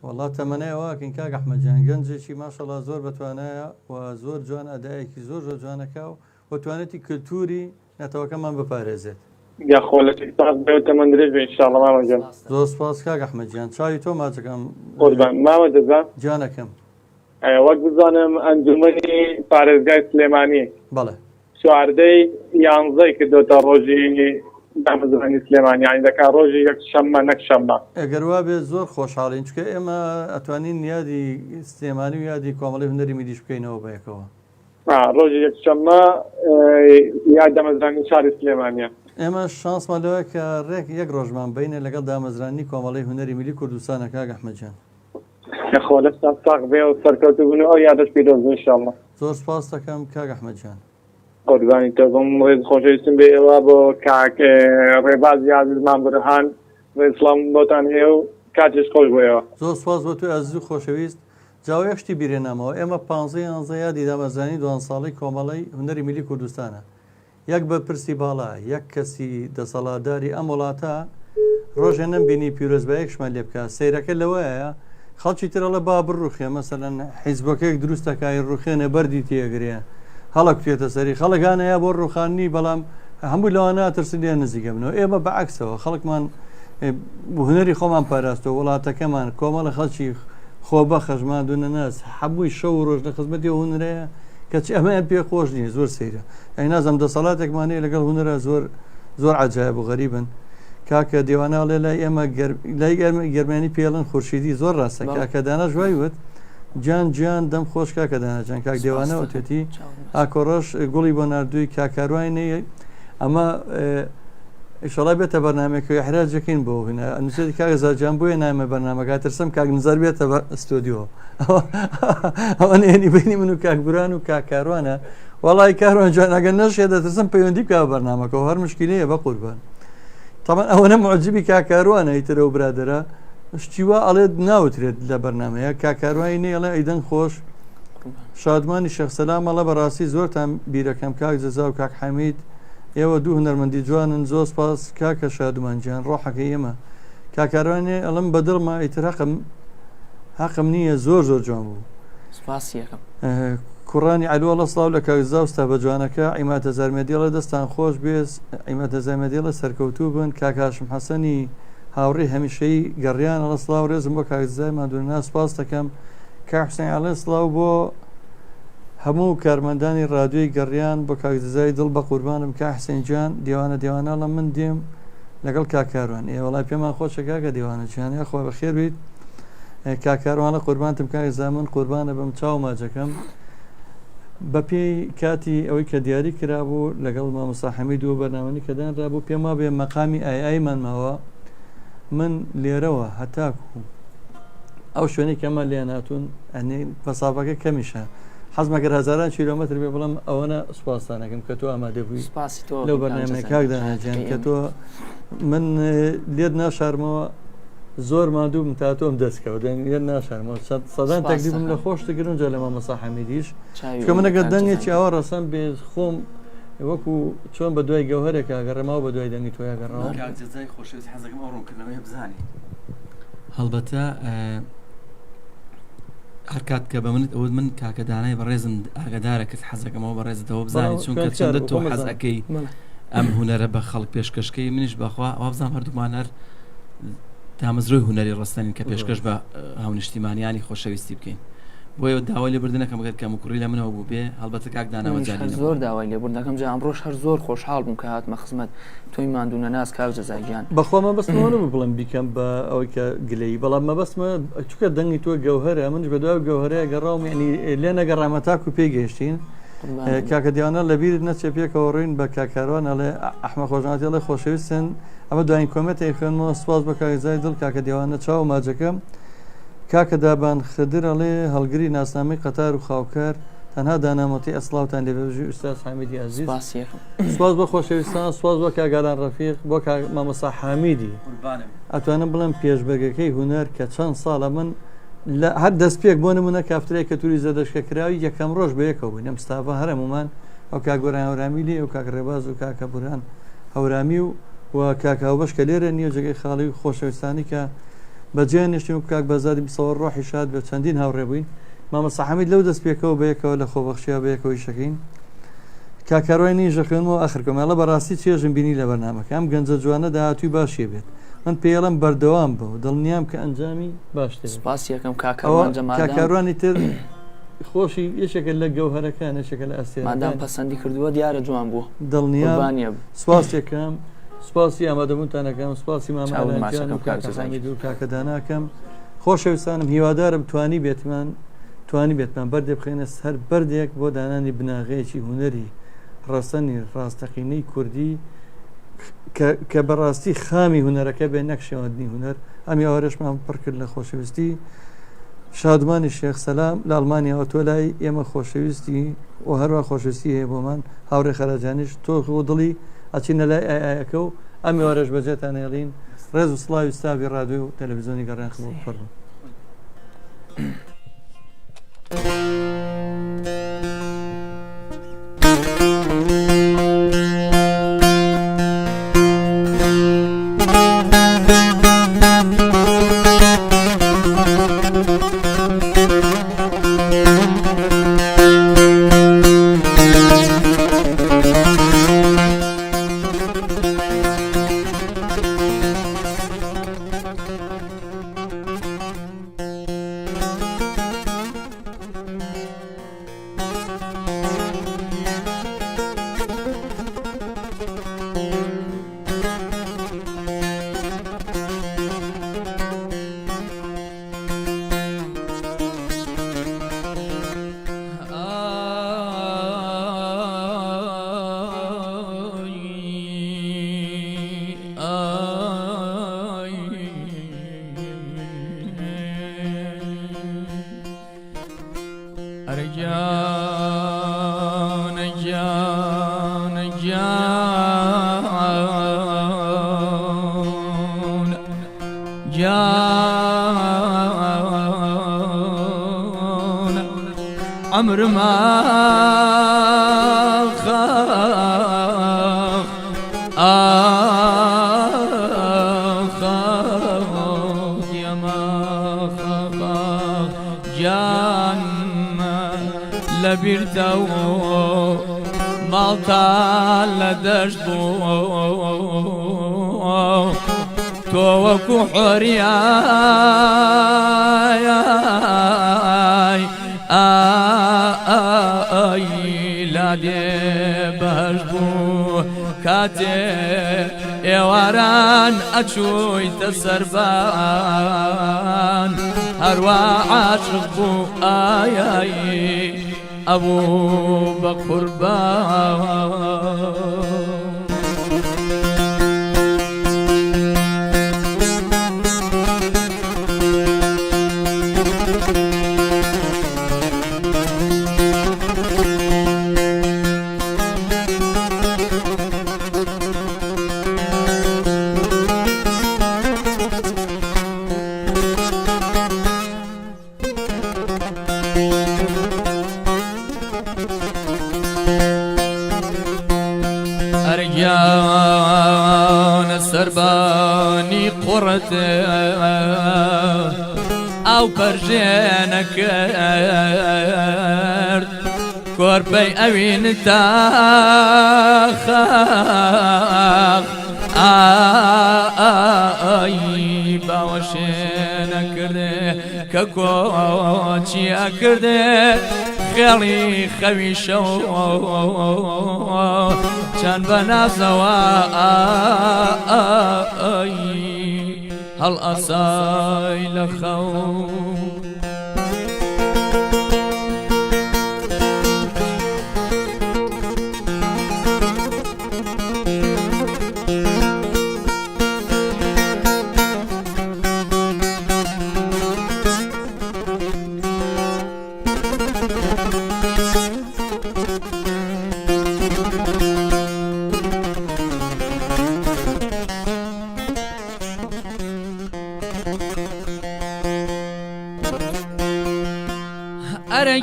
وڵا تەمەنەیەواکەین کاک ئەحمەدجان گەنجێکی ماشەڵا زۆر بەتوانایە و زۆر جوان ئەدایەکی زۆر جوانەکە و بەتوانێتی کلتوری نەتەوەکەمان بپارێزێت یاخۆ لە تەمەن درێژ بێ ئینشاڵڵا مامەجیان زۆر سپاس کاک ئەحمەدجان چاوی تۆ ماچەکەم مامە دەزان جانەکەم وەک بزانم ئەنجومەنی پارێزگای سلێمانی بەڵێ چواردەی یانزەی کردوتە ڕۆژی دامەزرانی سلێمانی یانی دەکا ڕۆژی یەک شەممە نەک شەممە ئەگەر وا بێت زۆر خۆشحاڵین چکە ئێمە ئەتوانین یادی سلێمانی و یادی کۆمەڵی هونەری میدیش بکەینەوە بەیەکەوە ڕۆژی یەک شەممە یاد دامەزرانی شاری سلێمانیە ئێمە شانسمان لەوە کە ڕێک یەک ڕۆژمان بینە لەگەڵ دامەزرانی کۆمەڵی هونەری میلی کوردستانە کاک ئەحمەدجان خۆ لەستا ساق بێ و سەرکەوتبوون ئەو یادەش پیرۆز ئینشاڵڵا زۆر سپاس دەکەم کاک ئەحمەدجان قوربانی تۆ بۆم ڕێز خۆشەویستم بێ ئێوە بۆ کاک ڕێبازی عەزیزمان بەرهان ڕێزسڵام بۆتان هەیە و کاتێش خۆش بۆ ئێوە زۆر سپاس بۆ توی ئەزیز و خۆشەویست جاوە یەکشتی بیرێنامەوە ئێمە 15 یادی دامەزرانی دوان ساڵی کۆمەڵی هونەری میلی کوردستانە یەک بە پرسی باڵا یەک کەسی دەسەڵاتداری ئەم وڵاتە ڕۆژێ نەمبینی پیرۆزبایەکشمان لێ بکە سەیرەکە لەوەیە خەڵکی ترەڵە با بڕوخێ مەسەلەن حیزبەکەیەک دروستەکای ڕوخێنە بەردی تێگرێ هەڵک پێێتە سەری خەڵکانەیە بۆ ڕوخانی بەڵام هەموو لەوانە ترسی لێ نزیکە بنەوە ئێمە بەعکسەوە خەڵکمان هوەری خۆمان پاراستەوە وڵاتەکەمان کۆمەڵە خەڵکی خۆبە خەژمان دوونە ناس هەمووی شەو ڕۆژ لە خزمەتی هوەرەیە کەچی ئەمەیان پێ خۆش نیە زۆر سەیرە ئەی نازەم دەسەڵاتێکمانەیە لەگەڵ هوەرە زۆر عجایب و غەریبن کاکە دیواناڵێ لای ئێمە لای گەرمانی پێڵن خورشیدی زۆر ڕاستە کاکە دانا ژوای وت گیان دەم خۆش کاکە داناجان کاک دێوانەوە توێتی ئاکۆڕۆژ گوڵی بۆ نردووی کاکاروای نەیە ئەمە ئیشەڵا بێتە بەرنمێکەوەی حراجەکەین بۆ هنا نووسێتی کاکە زاجان بۆیە نامە بەرنمەکە ترسم کاک نزار بێتە بە ئستۆدیۆ ئەوە نێنی بینی من و کاکبران و کاکاروانە وەڵی کاروان جوان ئەگەر نەشێ دەترسم پەیوەندی بکە بەرنمەکەەوە هەر مشکلەیە بە قوربان تامان ئەوەنە معجبی کاکاروانە ئیترە و برادرە شتیوا ئەڵێت ناوترێت لە بەرنمەیە کاکاروانی نێڵێ ئەیدەن خۆش شادمانی شەخسەلام مەڵە بەڕاستی زۆرتان بیرەکەم کاک جەزا و کاک حەمید ئێوە دوو هونەرمەندی جوانن زۆر سپاس کاکە شادمانجیان ڕۆحەکە ئێمە کاکاروانێ ئەڵم بەدڵما ئیتر حەقم نییە زۆر جوان بوو کوڕانی علووەڵە سڵاو لە کاکزا وستا بە جوانەکە عیماتە زارمەدیڵە دەستان خۆش بێز عیماتە زارمەدیڵە سەرکەوتوو بن کاکاشم حەسەنی هاوڕێ هەمیشەی گەڕیان ئەڵە سڵاو ڕێزم بۆ کاکزای مادوننا سپاس دەکەم کاحسین ئەڵێ سڵاو بۆ هەموو کارمەندانی ڕادیۆی گەڕیان بۆ کاکزای دڵ بە قوربانم کا حسین جان دیوانە من دێم لەگەڵ کاکاروان وڵای پێمان خۆشە کاکە دیوانە جیانە خۆ بەخێر بیت کاکاروانە قوربانتم کاک زامن قوربانە بم چاو ماجەکەم بە پێی کاتی ئەوەی کە دیاری کرابوو لەگەڵ مامۆستا حەمید و بەرنامەی کە دانرابوو پێما بێ مەقامی ئایمانماوە من لێرەوە هەتاکو ئەو شوێنی کەمە لێ ناتون ئەنی پەساپەکە کەمیشە حەزمەگەر هەزاران کیلۆمەتر بێ بڵم ئەوەنە سوپاسانەکەم کە تۆ ئامادە بووی لەو بەرنامەی کاکداناجیان کە تۆ من لێت ناشارمەوە زۆر مادووم تا تۆم دەستکەوت لێت ناشارمەوە سەدان تەکلیفم لە خۆش دەگرن جا لە مامۆستا حەمیدیش کە منەگە دەنگێکی ئەوە ڕەسەن بێ خۆم وەکو چۆن بە دوای گەوهرێکە گەڕێماوە بە دوای دەنگی تۆیا گەڕەوە خۆشەویست حەزەکەم ئەو ڕوونکردنەوەی بزانێ هەڵبەتە هەر کات کە بە منت ئەوت من کاکە دانای بەڕێزم ئاگدارە کرد حەزەکەمەوە بەڕێزتەوە بزانانی چونکە چەندە تۆ حەزەکەی ئەم هوەرە بە خەڵک پێشکەشکەی منیش بەخوا ئەوە بزانام هەردوومان هەر دامەزرۆی هوەری ڕستنین کە پێشکەش بە هاونیشتیمانیانی خۆشەویستی بکەین بۆیە داوای لێبوردنەکەم بگەر کەم و کوڕی لە منەوە بوو بێ هەڵبەتە کاک داناوە جاری زۆر داوای لێبوردنەکەم جا ئەمڕۆژ هەر زۆر خۆشحاڵ بووم کە هاتمە خزمەت تۆی ماندوونە ناز کاک جەزاگیان بەخوا مەبەستمەوە بڵم بیکەم بە ئەوەی کە گلەی بەڵام مەبەستمە چونکە دەنگی تۆ گەوهرە منش بە دوای گەوهرەیە گەڕاوم یعنی لێ نەگەڕامە تاکو پێی گەیشتین کاکە دیوانە لەبیر نەچێ پێکەوە ڕوین بە کاکاروان ئەڵێ ئەحمە خۆشناتی ئەڵێ خۆشەویستن ئەمە دوایین کۆمەتێک خوێنمەوە سوپاس بە کاکزای دڵ کاکە دیوانە چاو ماجەکەم کاکە دابان خدر ئەڵێ هەڵگری ناسنامەی قەتار و خاوکار تەنها دانامەتی ئەسڵاوتان لێبێژی ئوستاز حەمیدی عەزیز سوپاس بە خۆشەویستان سوپاس بۆ کاگالان ڕەفیق بۆ مامۆستا حەمیدی ئەتوانم بڵم پێشبەرگەکەی هونەر کە چەند ساڵە من هەر دەست پێک بۆ نمونە کافترەیە کە توری زەدەشکە کراوی یەکەم ڕۆژ بە یەکەوە بووین ئەم ستافە هەرمومان ئەو کاگۆران هەورامی لێ و کاکە ڕێباز و کاکە بوران هەورامی و کاکە هەوبەش کە لێرە نییە جگەی خاڵی و خۆشەویستانی کە بەجێ نیشتیم و کاک بەزاری بسەوە ڕۆحی شاد بە چەندین هاوڕێ بووین مامۆستا حەمید لەو دەست پێکەوە بە یەکەوە لە خۆبەخشیە بە یەکەوەی شەکەین کاکەڕۆی نیژە خوێنمەوە ئاخر کۆمەڵە بەڕاستی چێژم بینی لە بەرنامەکە ئەم گەنجە جوانە داهاتووی باشیە بێت من پێڵم بەردەوام بە و دڵنیام کە ئەنجامی باش سپاسیەکەم کاکاروانی تر خۆشی یەشێکە لە گەوهرەکان یەشێکە لە ئەستێمادام پەسەندی کردووە دیارە جوان بوو دڵنیام سوپاسێکم سوپاسی ئامادەبوونتانەکەم سوپاسی مامەڵیان و کاکە داناکەم خۆشەویستانم هیوادارم توانی بێتمان بەردێ بخێنە هەر بەردێک بۆ دانانی بناغەیەکی هوەری ڕەسەنی ڕاستەقینەی کوردی کە بەڕاستی خامی هوەرەکە بێ نەکشێوەندنی هوەر ئەمی ئەوەرشمان پڕ کرد لە خۆشەویستی شادمانی شێخ سەلام لە ئەڵمانیاوە تۆ لای ئێمە خۆشەویستی و هەروە خۆشەویستی هەیە بۆمان هاوڕێ خەرجانیش تۆ دڵی ئەچینە لای ئایەکە و ئەمی ئەوەرش بەجێتان هێڵین ڕێز و سڵاوی ستاوی ڕادیۆ و تەلەڤیزیۆنی گەڕیان خبوو فەرموو گیان عمر ما خاخ آخاخ يما خاخ گیان لبیرتو ماڵتا لە دەشت بوو تۆ وەکو حۆریای لا دێ بەهەشت بوو کاتێ ئێواران ئەچوویتە سەربان هەروە عاشق بوو ئەبوو بە قوربان ئەرگیانە سەربانی قوڕەت ئەو پەرژێنە کرد کۆرپەی ئەوین تاخاخ باوەشێنە کردێ کە کۆچی ئەکردێ خێڵی خەوی شەو چەند بە نازەوە هەڵ ئەسای لە خەو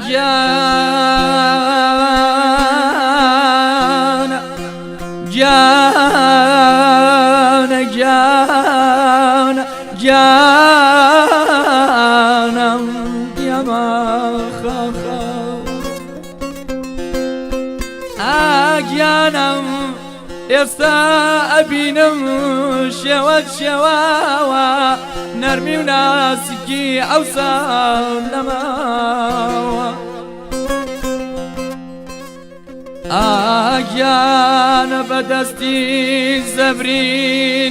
جانا جانا جانا جانا يا ما خاخا جانا ئێستا ئەبینم شێوەت شێواوە نەرمی و ناسکی ئەوسان نەماوە ئاگیانە بەدەستی زەبری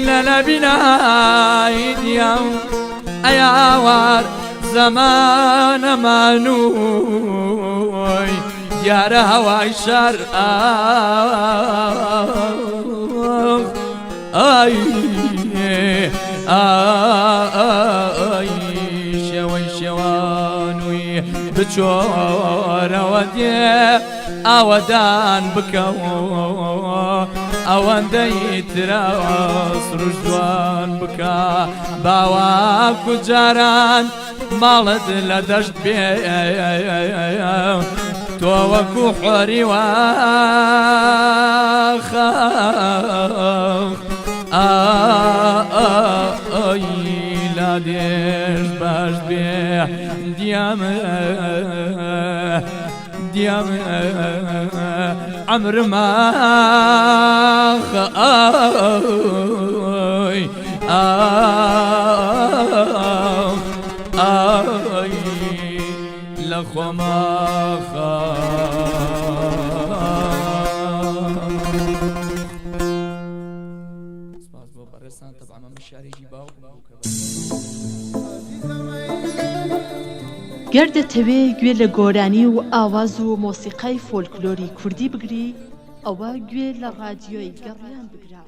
لە لەبینای دیام ئەیاوار زەمانەمانووی دیارە هەوای شار شێوەی شێوانووی بچۆرەوە دێ ئاوەدان بکەوە ئەوەندەی تراوەس ڕژدوان بکە باواکو جاران ماڵت لە دەشت بێ تۆ وەکو حۆری واخاخ لا دێش باش بێ دیامە دیامە عەمرما لە خۆما سپاس بۆ بەڕێستان تەبعا ئەمە شارێکی باوکم گەر دەتەوێ گوێ لە گۆرانی و ئاواز و مۆسیقای فۆلکلۆری کوردی بگری ئەوە گوێ لە ڕادیۆی گەڕیان بگرە.